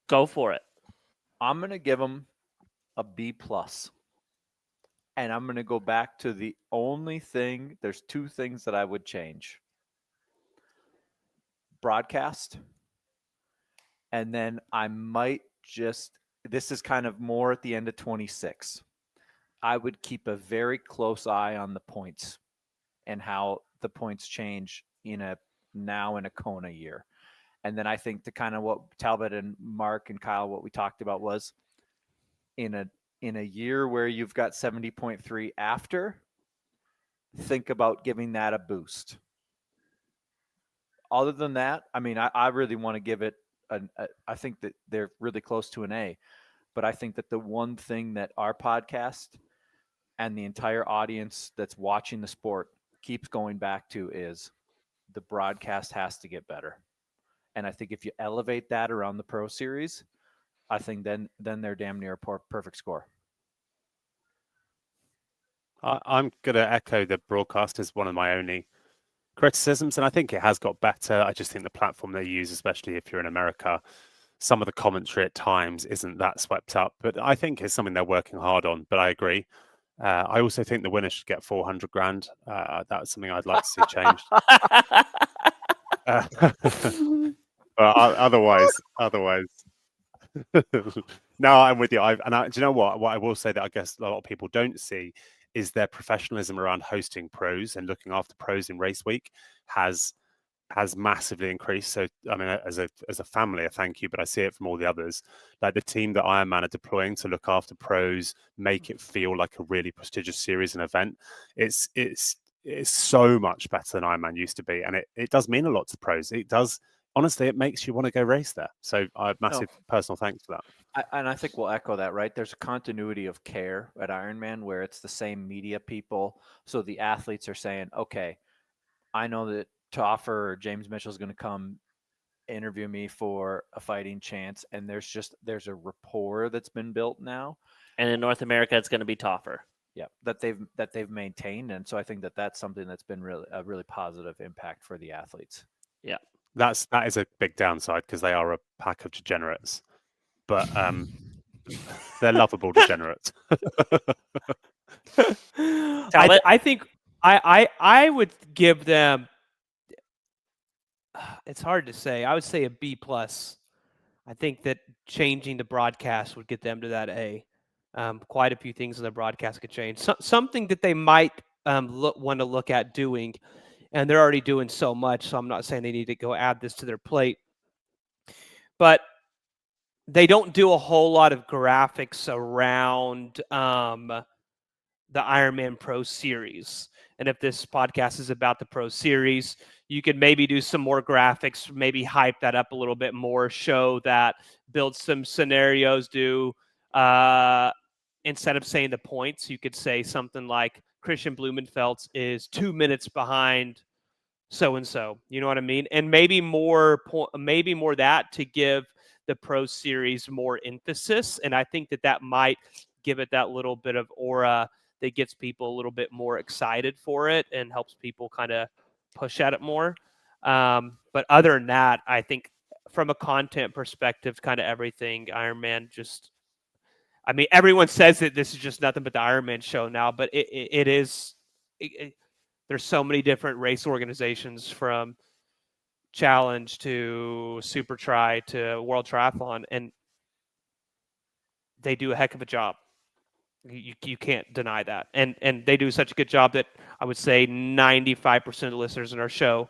Go for it. I'm going to give them a B+. And I'm going to go back to the only thing, there's 2 things that I would change. Broadcast. And then I might just, this is kind of more at the end of 26. I would keep a very close eye on the points and how the points change in a Kona year. And then I think the kind of what Talbot and Mark and Kyle, what we talked about was in a year where you've got 70.3 after, think about giving that a boost. Other than that, I mean, I really want to give it I think that they're really close to an A, but I think that the one thing that our podcast and the entire audience that's watching the sport keeps going back to is the broadcast has to get better. And I think if you elevate that around the Pro Series, I think then they're damn near a perfect score. I'm going to echo the broadcast as one of my only criticisms, and I think it has got better. I just think the platform they use, especially if you're in America, some of the commentary at times isn't that swept up, but I think it's something they're working hard on. But I agree. I also think the winner should get 400 grand. That's something I'd like to see changed. But otherwise, no, I'm with you. Do you know what? What I will say that I guess a lot of people don't see is their professionalism around hosting pros and looking after pros in race week has massively increased. So, I mean, as a family, a thank you, but I see it from all the others. Like the team that Ironman are deploying to look after pros, make it feel like a really prestigious series and event. It's so much better than Ironman used to be, and it does mean a lot to pros. It does. Honestly, it makes you want to go race there. So, massive personal thanks for that. And I think we'll echo that, right? There's a continuity of care at Ironman where it's the same media people. So the athletes are saying, okay, I know that Toffer or James Mitchell is going to come interview me for a fighting chance. And there's a rapport that's been built now. And in North America, it's going to be Toffer. Yeah, that they've maintained. And so I think that that's something that's been a really positive impact for the athletes. Yeah. That is a big downside because they are a pack of degenerates. But they're lovable degenerates. I think I would give them. It's hard to say. I would say a B+. I think that changing the broadcast would get them to that A. Quite a few things in the broadcast could change. Something that they might want to look at doing, and they're already doing so much. So I'm not saying they need to go add this to their plate, but they don't do a whole lot of graphics around the Ironman Pro Series. And if this podcast is about the Pro Series, you could maybe do some more graphics, maybe hype that up a little bit more, show that, build some scenarios, instead of saying the points, you could say something like Christian Blumenfeld's is 2 minutes behind so-and-so. You know what I mean? And maybe more that to give the Pro Series more emphasis. And I think that might give it that little bit of aura that gets people a little bit more excited for it and helps people kind of push at it more. But other than that, I think from a content perspective, kind of everything Ironman just, I mean, everyone says that this is just nothing but the Ironman show now, but it is. There's so many different race organizations, from Challenge to SupriSes to World Triathlon, and they do a heck of a job. You can't deny that, and they do such a good job that I would say 95% of the listeners in our show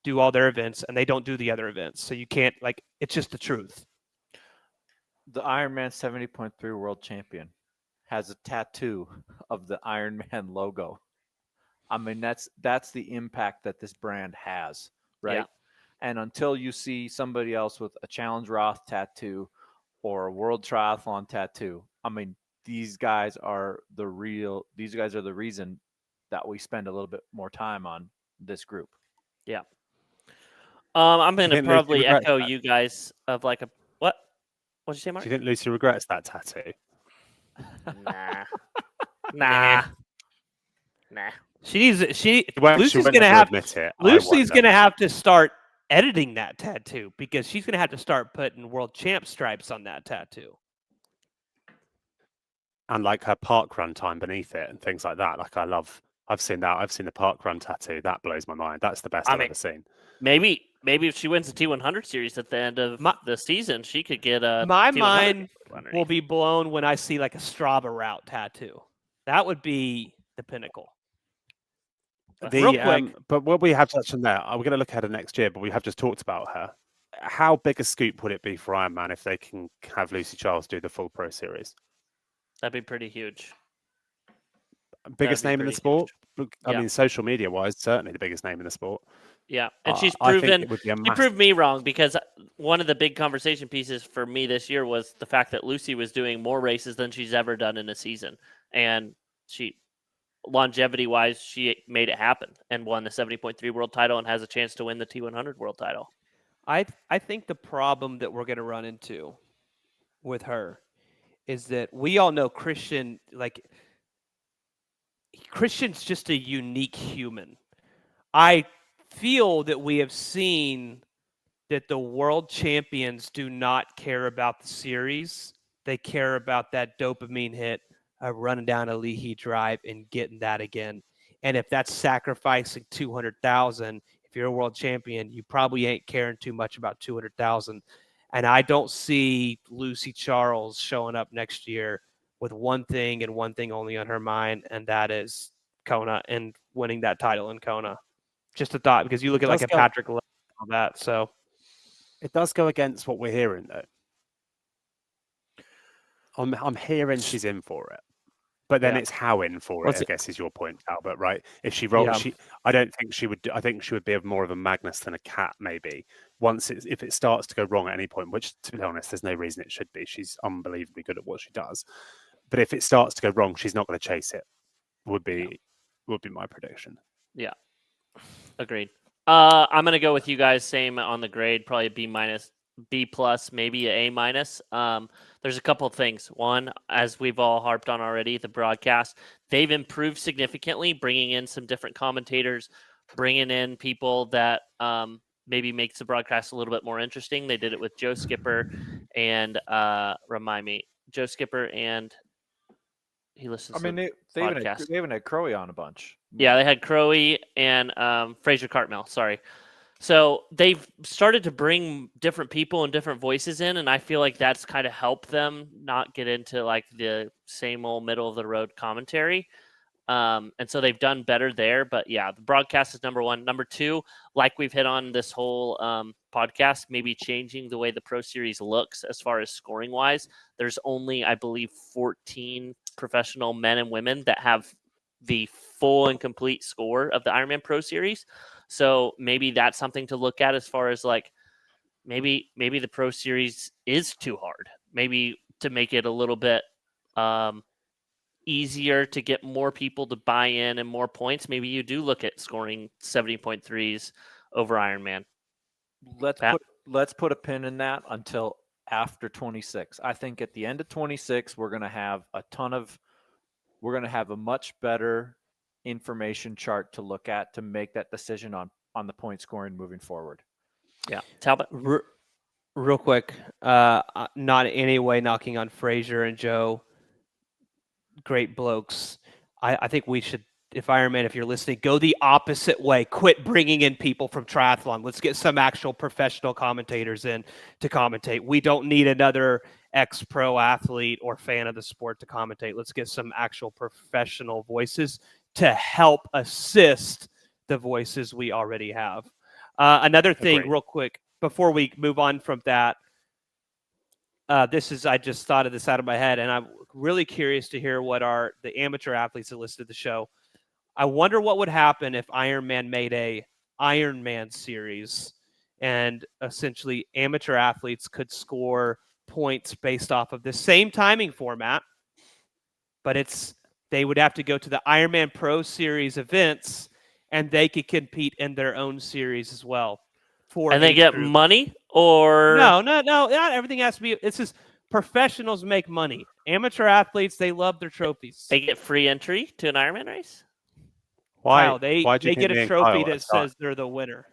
do all their events, and they don't do the other events. So you can't, like, it's just the truth. The Ironman 70.3 world champion has a tattoo of the Ironman logo. I mean, that's the impact that this brand has, right? Yeah. And until you see somebody else with a Challenge Roth tattoo or a World Triathlon tattoo, I mean, these guys are the reason that we spend a little bit more time on this group. Yeah. I'm going to think Lucy probably regrets echo that? you guys of like a what? What'd you say, Do Mark? you think Lucy regrets that tattoo? Nah. Nah. Nah. Lucy's She Lucy's won't gonna ever have admit it. Lucy's gonna have to start editing that tattoo, because she's gonna have to start putting world champ stripes on that tattoo. And like her park run time beneath it and things like that. Like I've seen that. I've seen the park run tattoo. That blows my mind. That's the best I've ever seen. Maybe if she wins the T100 series at the end of the season, she could get a My T100 mind underneath. will be blown when I see like a Strava route tattoo. That would be the pinnacle. Real quick, But what we have touched on there, we're going to look ahead of next year, but we have just talked about her. How big a scoop would it be for Ironman if they can have Lucy Charles do the full Pro Series? That'd be pretty huge. Biggest name in the sport? I Yeah. mean, social media wise, certainly the biggest name in the sport. Yeah, and she's I think proven it would be a she massive... proved me wrong, because one of the big conversation pieces for me this year was the fact that Lucy was doing more races than she's ever done in a season, and she, longevity wise, she made it happen and won the 70.3 world title and has a chance to win the T100 world title. I think the problem that we're going to run into with her is that we all know Christian's just a unique human. I feel that we have seen that the world champions do not care about the series. They care about that dopamine hit of running down a Leahy drive and getting that again. And if that's sacrificing 200,000, if you're a world champion, you probably ain't caring too much about 200,000. And I don't see Lucy Charles showing up next year with one thing and one thing only on her mind, and that is Kona and winning that title in Kona. Just a thought, because you look at like a Patrick and all that. So it does go against what we're hearing, though. I'm hearing she's in for it, but then it's how in for it, I guess, is your point, Albert, right? If she rolls, I don't think she would. I think she would be more of a Magnus than a Cat, maybe. If it starts to go wrong at any point, which, to be honest, there's no reason it should be. She's unbelievably good at what she does. But if it starts to go wrong, she's not going to chase it. Would be my prediction. Yeah, agreed. I'm gonna go with you guys. Same on the grade, probably B minus, B plus, maybe A minus. There's a couple of things. One, as we've all harped on already, the broadcast, they've improved significantly, bringing in some different commentators, bringing in people that maybe makes the broadcast a little bit more interesting. They did it with Joe Skipper and Joe Skipper, and he listens. I mean, they even had Crowe on a bunch. Yeah, they had Crowe and Fraser Cartmel. Sorry. So they've started to bring different people and different voices in, and I feel like that's kind of helped them not get into like the same old middle of the road commentary. And so they've done better there. But yeah, the broadcast is number one. Number two, like we've hit on this whole podcast, maybe changing the way the Pro Series looks as far as scoring wise. There's only, I believe, 14 professional men and women that have the full and complete score of the Ironman Pro Series. So maybe that's something to look at as far as like maybe the Pro Series is too hard. Maybe to make it a little bit easier to get more people to buy in and more points, maybe you do look at scoring 70.3s over Ironman. Let's put a pin in that until after 26. I think at the end of 26, we're going to have a much better information chart to look at to make that decision on the point scoring moving forward. Yeah. Talbot. Real quick, not in any way knocking on Fraser and Joe, great blokes. I think we should, if Ironman, if you're listening, go the opposite way. Quit bringing in people from triathlon. Let's get some actual professional commentators in to commentate. We don't need another ex-pro athlete or fan of the sport to commentate. Let's get some actual professional voices to help assist the voices we already have. Another thing, real quick, before we move on from that, I just thought of this out of my head, and I'm really curious to hear what the amateur athletes that listed the show. I wonder what would happen if Ironman made a Ironman series, and essentially amateur athletes could score points based off of the same timing format, but they would have to go to the Ironman Pro Series events, and they could compete in their own series as well. And they get money, or no, not everything has to be. It's just professionals make money. Amateur athletes, they love their trophies. They get free entry to an Ironman race. Kyle, they get a trophy that says they're the winner.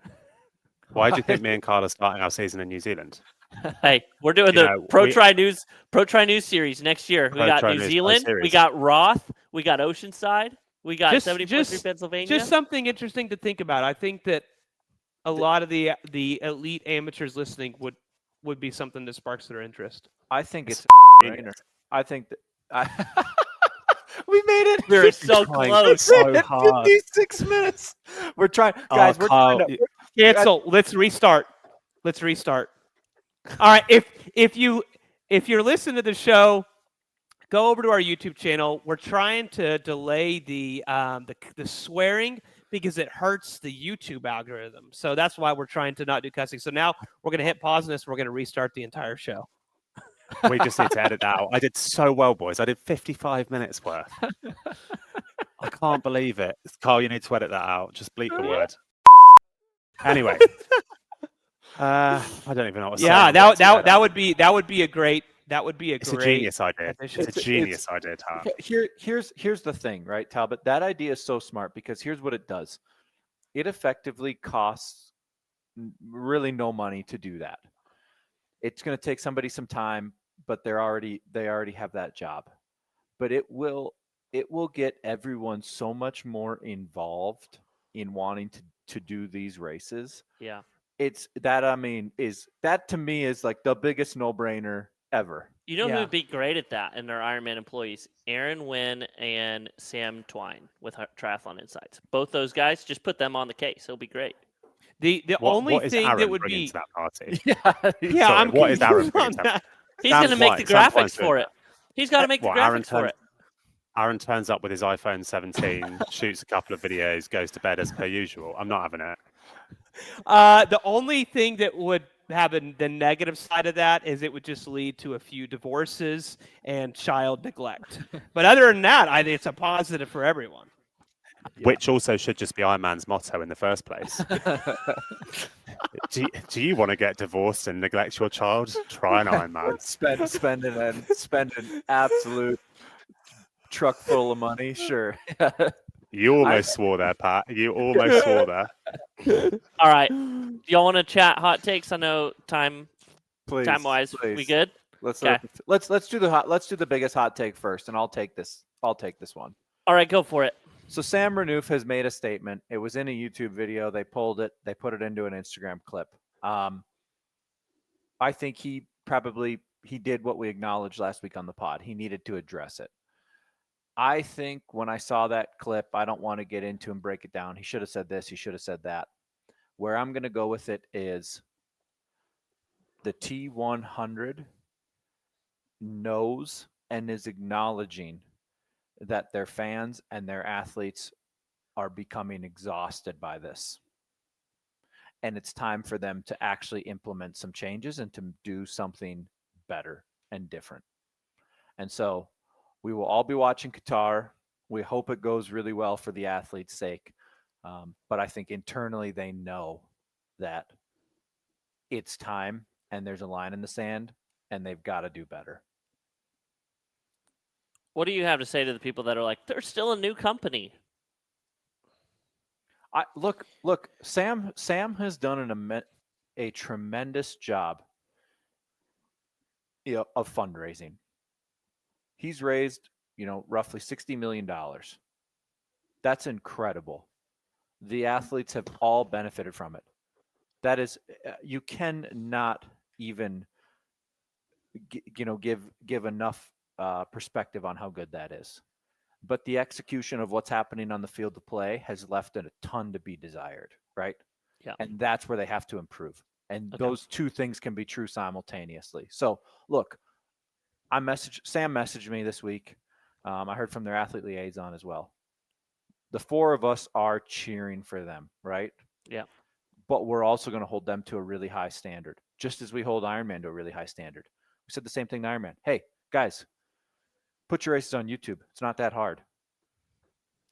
Why do you think me and Kyle are starting our season in New Zealand? Hey, we're doing Tri News series next year. We got New Zealand, we got Roth, we got Oceanside, we got 70.3 Pennsylvania. Just something interesting to think about. I think that a lot of the elite amateurs listening would be something that sparks their interest. I think it's I think that we made it. We're so close. So hard. 56 minutes. We're trying, guys. We're trying to cancel. Let's restart. All right. If you're listening to the show, go over to our YouTube channel. We're trying to delay the swearing because it hurts the YouTube algorithm. So that's why we're trying to not do cussing. So now we're going to hit pause on this. We're going to restart the entire show. We just need to edit that out. I did so well, boys. I did 55 minutes worth. I can't believe it. Carl, you need to edit that out. Just bleep the word. Anyway. I don't even know what to say. Yeah, that would be a great. It's a genius idea. It's a genius idea, Tal. Here's the thing, right, Talbot? That idea is so smart because here's what it does. It effectively costs really no money to do that. It's going to take somebody some time, but they already have that job. But it will get everyone so much more involved in wanting to do these races. Yeah. That to me is like the biggest no-brainer ever. You know who would be great at that in our Ironman employees? Aaron Wynn and Sam Twine with Triathlon Insights. Both those guys, just put them on the case. It'll be great. The only thing that would be that party. I'm what is Aaron on that? He's going to make the graphics for it. He's got to make the graphics for it. Aaron turns up with his iPhone 17, shoots a couple of videos, goes to bed as per usual. I'm not having it. The only thing that would have the negative side of that is it would just lead to a few divorces and child neglect. But other than that, I think it's a positive for everyone. Which also should just be Ironman's motto in the first place. Do you want to get divorced and neglect your child? Try an Ironman. Spend an absolute truck full of money. Sure. You almost swore there, Pat. You almost swore there. All right. Do y'all want to chat hot takes? I know time wise, we good? Let's do the biggest hot take first, and I'll take this one. All right, go for it. So Sam Renouf has made a statement. It was in a YouTube video. They pulled it. They put it into an Instagram clip. I think he did what we acknowledged last week on the pod. He needed to address it. I think when I saw that clip, I don't want to get into and break it down. He should have said this. He should have said that. Where I'm going to go with it is the T100 knows and is acknowledging that their fans and their athletes are becoming exhausted by this. And it's time for them to actually implement some changes and to do something better and different. And so we will all be watching Qatar. We hope it goes really well for the athletes' sake. But I think internally they know that it's time and there's a line in the sand and they've got to do better. What do you have to say to the people that are like, they're still a new company? Look, Sam has done a tremendous job, of fundraising. He's raised, roughly $60 million. That's incredible. The athletes have all benefited from it. That is, you cannot even, give enough perspective on how good that is. But the execution of what's happening on the field of play has left a ton to be desired, right? Yeah. And that's where they have to improve. And Okay. those two things can be true simultaneously. So, look, Sam messaged me this week. I heard from their athlete liaison as well. The four of us are cheering for them, right? Yeah. But we're also going to hold them to a really high standard, just as we hold Ironman to a really high standard. We said the same thing to Ironman. Hey, guys, put your races on YouTube. It's not that hard.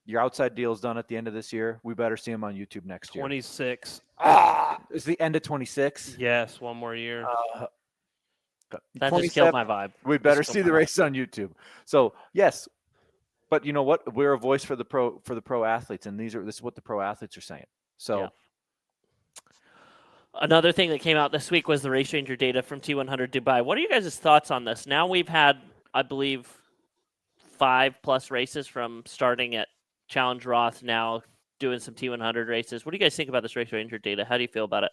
Your outside deal is done at the end of this year. We better see them on YouTube next year. 26. Is the end of 26? Yes, one more year. That just killed my vibe. We better see the race on YouTube. So yes, but you know what? We're a voice for the pro athletes, and this is what the pro athletes are saying. So. Yeah. Another thing that came out this week was the Race Ranger data from T100 Dubai. What are you guys' thoughts on this? Now we've had, I believe, 5+ races from starting at Challenge Roth, now doing some T100 races. What do you guys think about this Race Ranger data? How do you feel about it?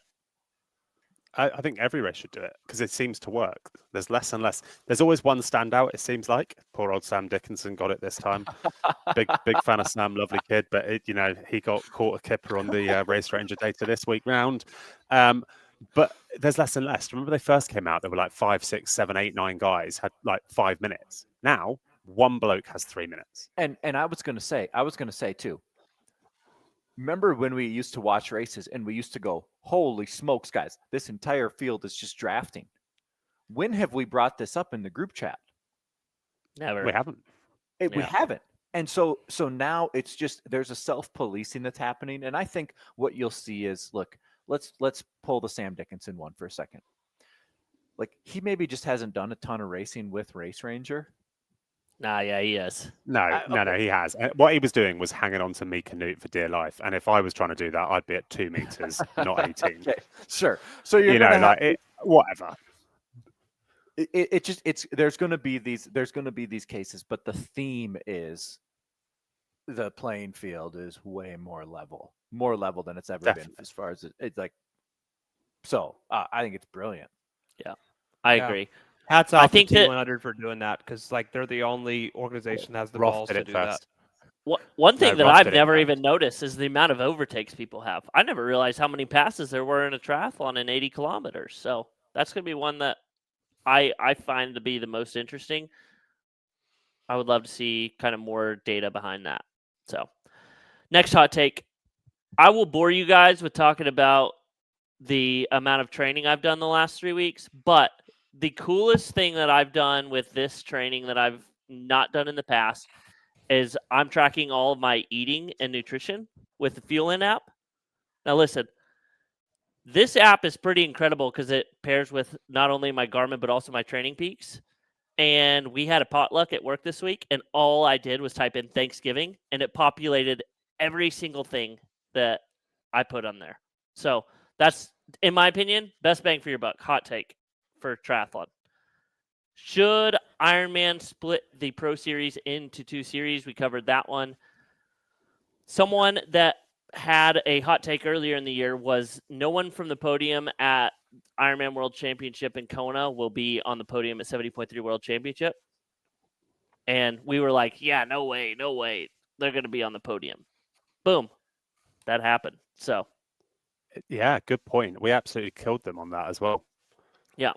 I think every race should do it because it seems to work. There's less and less. There's always one standout, it seems like. Poor old Sam Dickinson got it this time. Big fan of Sam, lovely kid, but he got caught a kipper on the Race Ranger data this week round. But there's less and less. Remember they first came out, there were like 5, 6, 7, 8, 9 guys had like 5 minutes. Now one bloke has 3 minutes. And I was going to say too. Remember when we used to watch races and we used to go, holy smokes, guys, this entire field is just drafting. When have we brought this up in the group chat? Never. We haven't. We haven't. And so now it's just, there's a self-policing that's happening. And I think what you'll see is, look, let's pull the Sam Dickinson one for a second. Like, he maybe just hasn't done a ton of racing with Race Ranger. Nah, yeah, he is. No, he has. What he was doing was hanging on to me Canute for dear life. And if I was trying to do that, I'd be at 2 meters, not 18. Okay, sure. So you're whatever. There's going to be these cases, but the theme is the playing field is way more level than it's ever been as far as it's like. So I think it's brilliant. Yeah, I agree. Hats off to T100 for doing that, because they're the only organization that has the balls to do that. One thing that I've never even noticed is the amount of overtakes people have. I never realized how many passes there were in a triathlon in 80 kilometers. So that's going to be one that I find to be the most interesting. I would love to see kind of more data behind that. So next hot take. I will bore you guys with talking about the amount of training I've done the last 3 weeks, but the coolest thing that I've done with this training that I've not done in the past is I'm tracking all of my eating and nutrition with the Fuelin app. Now listen, this app is pretty incredible because it pairs with not only my Garmin, but also my Training Peaks. And we had a potluck at work this week, and all I did was type in Thanksgiving, and it populated every single thing that I put on there. So that's, in my opinion, best bang for your buck. Hot take for triathlon. Should Ironman split the Pro Series into 2 series? We covered that one. Someone that had a hot take earlier in the year was no one from the podium at Ironman World Championship in Kona will be on the podium at 70.3 World Championship. And we were like, yeah, no way. They're going to be on the podium. Boom. That happened. So. Yeah, good point. We absolutely killed them on that as well. Yeah.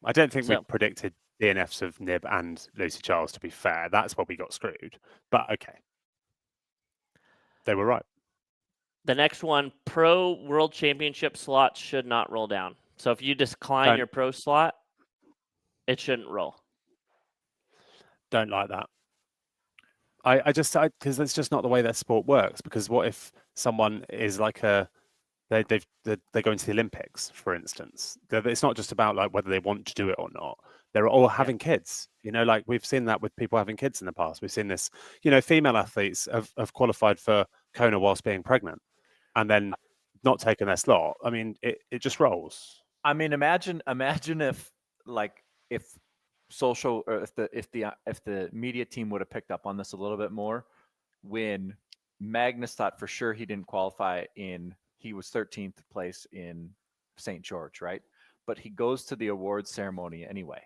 I don't think we predicted DNFs of Nib and Lucy Charles, to be fair. That's where we got screwed. But okay. They were right. The next one, Pro World Championship slots should not roll down. So if you decline your Pro slot, it shouldn't roll. Don't like that. I just because that's just not the way that sport works. Because what if someone is like a They're going to the Olympics, for instance. It's not just about like whether they want to do it or not. They're all having kids. Like we've seen that with people having kids in the past. We've seen this. Female athletes have qualified for Kona whilst being pregnant, and then not taking their slot. I mean, it just rolls. I mean, imagine if social, or if the media team would have picked up on this a little bit more, when Magnus thought for sure he didn't qualify he was 13th place in St. George, right? But he goes to the awards ceremony anyway.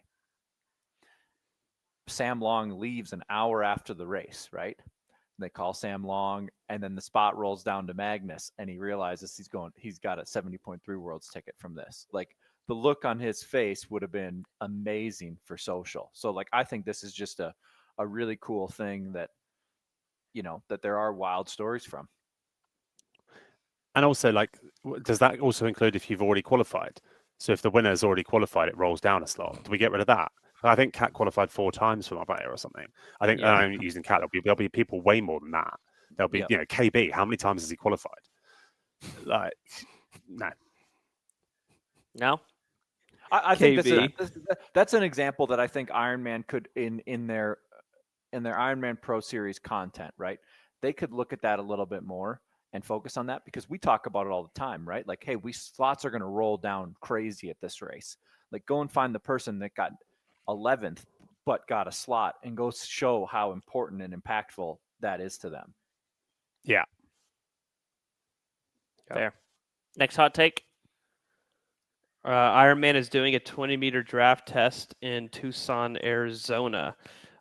Sam Long leaves an hour after the race, right? They call Sam Long, and then the spot rolls down to Magnus, and he realizes he's got a 70.3 Worlds ticket from this. Like, the look on his face would have been amazing for social. So, like, I think this is just a really cool thing that, that there are wild stories from. And also, like, does that also include if you've already qualified? So if the winner's already qualified, it rolls down a slot. Do we get rid of that? I think Kat qualified 4 times for Marbella or something. I think I'm using Kat. There'll be people way more than that. There'll be, KB. How many times has he qualified? Like, no. No. I think that's an example that I think Ironman could in their Ironman Pro Series content, right? They could look at that a little bit more and focus on that, because we talk about it all the time, right? Like, hey, slots are going to roll down crazy at this race. Like, go and find the person that got 11th but got a slot and go show how important and impactful that is to them. Yeah. Fair. Next hot take. Ironman is doing a 20-meter draft test in Tucson, Arizona.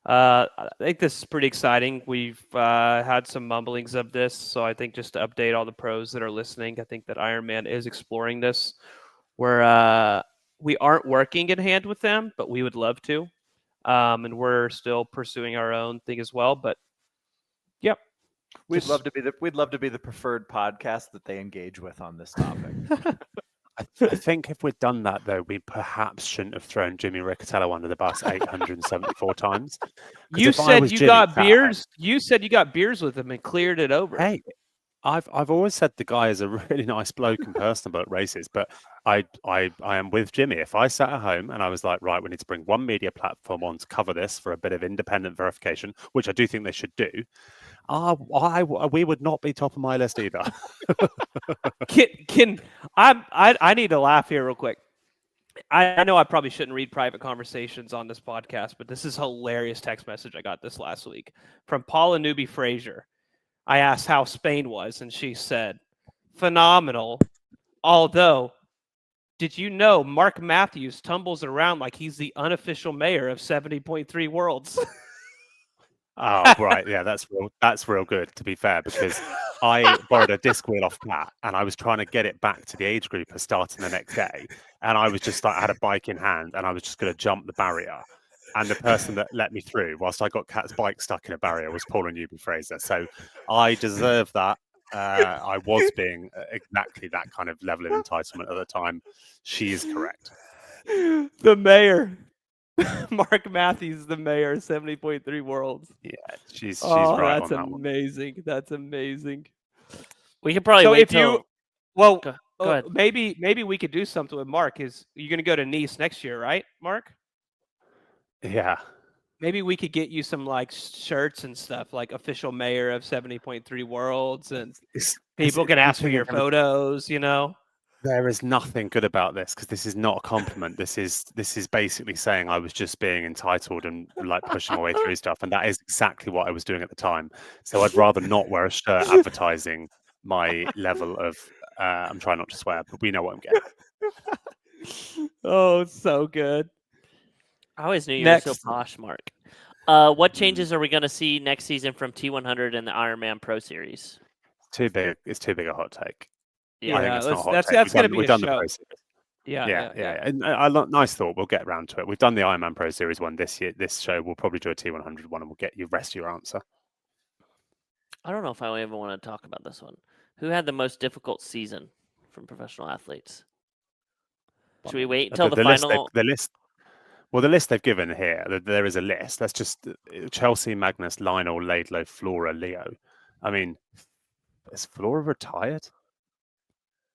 I think this is pretty exciting. We've had some mumblings of this, so I think just to update all the pros that are listening, I think that Ironman is exploring this. We aren't working in hand with them, but we would love to, and we're still pursuing our own thing as well. But yep, we'd love to be the preferred podcast that they engage with on this topic. I think if we'd done that, though, we perhaps shouldn't have thrown Jimmy Riccatello under the bus 874 times. You said you got beers. You said you got beers with him and cleared it over. Hey, I've always said the guy is a really nice bloke and personable at races, but I am with Jimmy. If I sat at home and I was like, right, we need to bring one media platform on to cover this for a bit of independent verification, which I do think they should do, we would not be top of my list either. I need to laugh here real quick. I know I probably shouldn't read private conversations on this podcast, but this is a hilarious text message I got this last week from Paula Newby Frazier. I asked how Spain was, and she said, phenomenal. Although, did you know Mark Matthews tumbles around like he's the unofficial mayor of 70.3 Worlds? Oh, right. Yeah, that's real good, to be fair, because I borrowed a disc wheel off Pat, and I was trying to get it back to the age group of starting the next day. And I was just like, I had a bike in hand, and I was just going to jump the barrier. And the person that let me through, whilst I got Kat's bike stuck in a barrier, was Paula Newby Fraser. So I deserve that. I was being exactly that kind of level of entitlement at the time. She is correct. The mayor. Mark Matthews, the mayor, 70.3 Worlds. Yeah, she's right. That's on that amazing. One. That's amazing. We could probably wait till... Go ahead. Maybe we could do something with Mark. You're going to go to Nice next year, right, Mark? Yeah. Maybe we could get you some like shirts and stuff, like official mayor of 70.3 Worlds, and people can ask for your photos. There is nothing good about this, because this is not a compliment. This is basically saying I was just being entitled and like pushing my way through stuff, and that is exactly what I was doing at the time. So I'd rather not wear a shirt advertising my level of. I'm trying not to swear, but we know what I'm getting. Oh, it's so good. I always knew you were so posh, Mark. What changes are we going to see next season from T100 and the Ironman Pro Series? It's too big a hot take. Yeah, I think it's not a hot take. That's going to be we've a done show. The Pro Series. Yeah. And nice thought. We'll get around to it. We've done the Ironman Pro Series one this year. This show we'll probably do a T100 one, and we'll get you rest your answer. I don't know if I ever want to talk about this one. Who had the most difficult season from professional athletes? Should we wait until the final? The list they've given here, there is a list. That's just Chelsea, Magnus, Lionel, Laidlow, Flora, Leo. I mean, is Flora retired?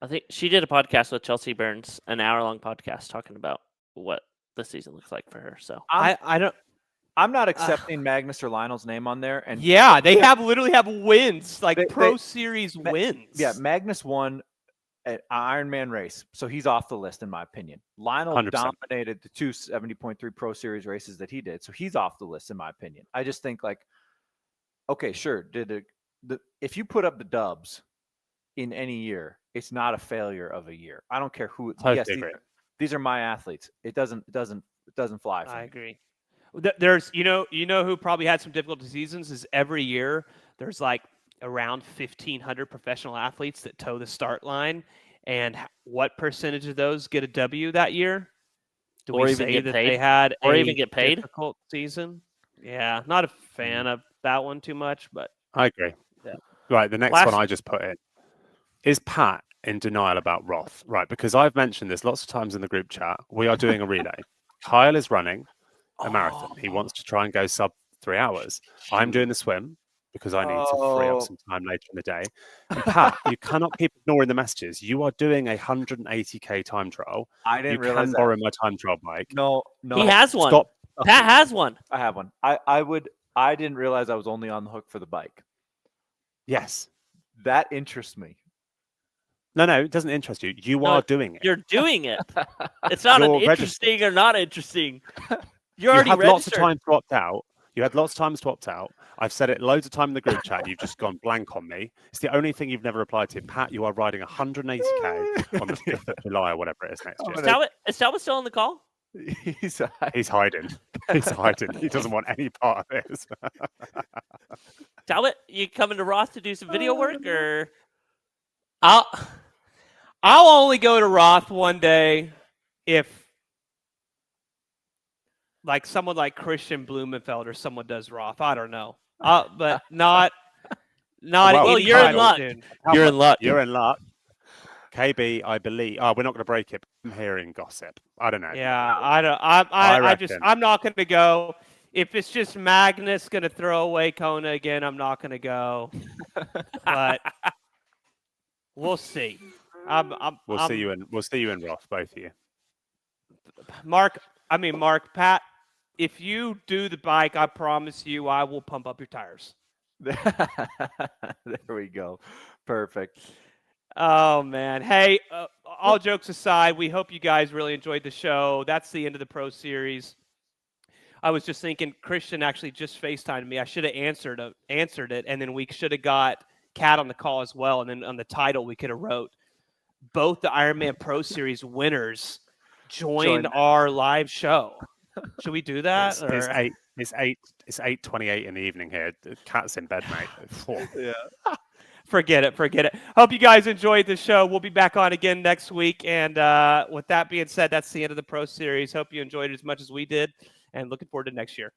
I think she did a podcast with Chelsea Burns, an hour-long podcast talking about what the season looks like for her. So I'm not accepting Magnus or Lionel's name on there. And yeah, they literally have wins, like Pro Series wins. Yeah, Magnus won an Ironman race, so he's off the list in my opinion. Lionel 100%. dominated the 2 70.3 Pro Series races that he did, so he's off the list in my opinion. I just think like, okay, sure, if you put up the dubs in any year, it's not a failure of a year. I don't care who. Yes, these are my athletes. It doesn't fly for me. I agree. There's you know who probably had some difficult seasons is every year there's like around 1,500 professional athletes that toe the start line, and what percentage of those get a W that year? Do or we even say get that paid? they had Or a even get paid? difficult season? Yeah, not a fan of that one too much, but I agree. Yeah. Right, the next one I just put in. Is Pat in denial about Roth? Right, because I've mentioned this lots of times in the group chat. We are doing a relay. Kyle is running a marathon. He wants to try and go sub 3 hours. I'm doing the swim because I need to free up some time later in the day. And Pat, you cannot keep ignoring the messages. You are doing a 180k time trial. I didn't realize You can borrow my time trial bike. No. He has one. Stop. Pat has one. I have one. I didn't realize I was only on the hook for the bike. Yes. That interests me. No, it doesn't interest you. You are doing it. You're doing it. It's not You're an interesting registered. or not interesting. You're You already had registered. lots of time to opt out. You had lots of time to opt out. I've said it loads of time in the group chat. You've just gone blank on me. It's the only thing you've never replied to. Pat, you are riding 180k on the 5th of July or whatever it is next year. Is Talbot still on the call? He's hiding. He's hiding. He doesn't want any part of this. Talbot, you coming to Roth to do some video work, or? I'll only go to Roth one day if like someone like Christian Blumenfeld or someone does Roth. I don't know. But not Well, you're in luck. You're in luck. You're in luck. KB, I believe. Oh, we're not going to break it. I'm hearing gossip. I don't know. Yeah, I don't. I'm not going to go. If it's just Magnus going to throw away Kona again, I'm not going to go. But we'll see. We'll see you in Roth, both of you. Mark, Pat, if you do the bike, I promise you I will pump up your tires. There we go. Perfect. Oh, man. Hey, all jokes aside, we hope you guys really enjoyed the show. That's the end of the Pro Series. I was just thinking, Christian actually just FaceTimed me. I should have answered it, and then we should have got Kat on the call as well. And then on the title, we could have wrote, both the Ironman Pro Series winners join our live show. Should we do that? It's 8:28 in the evening here. The cat's in bed, mate. Yeah. Forget it. Hope you guys enjoyed the show. We'll be back on again next week. And with that being said, that's the end of the Pro Series. Hope you enjoyed it as much as we did, and looking forward to next year.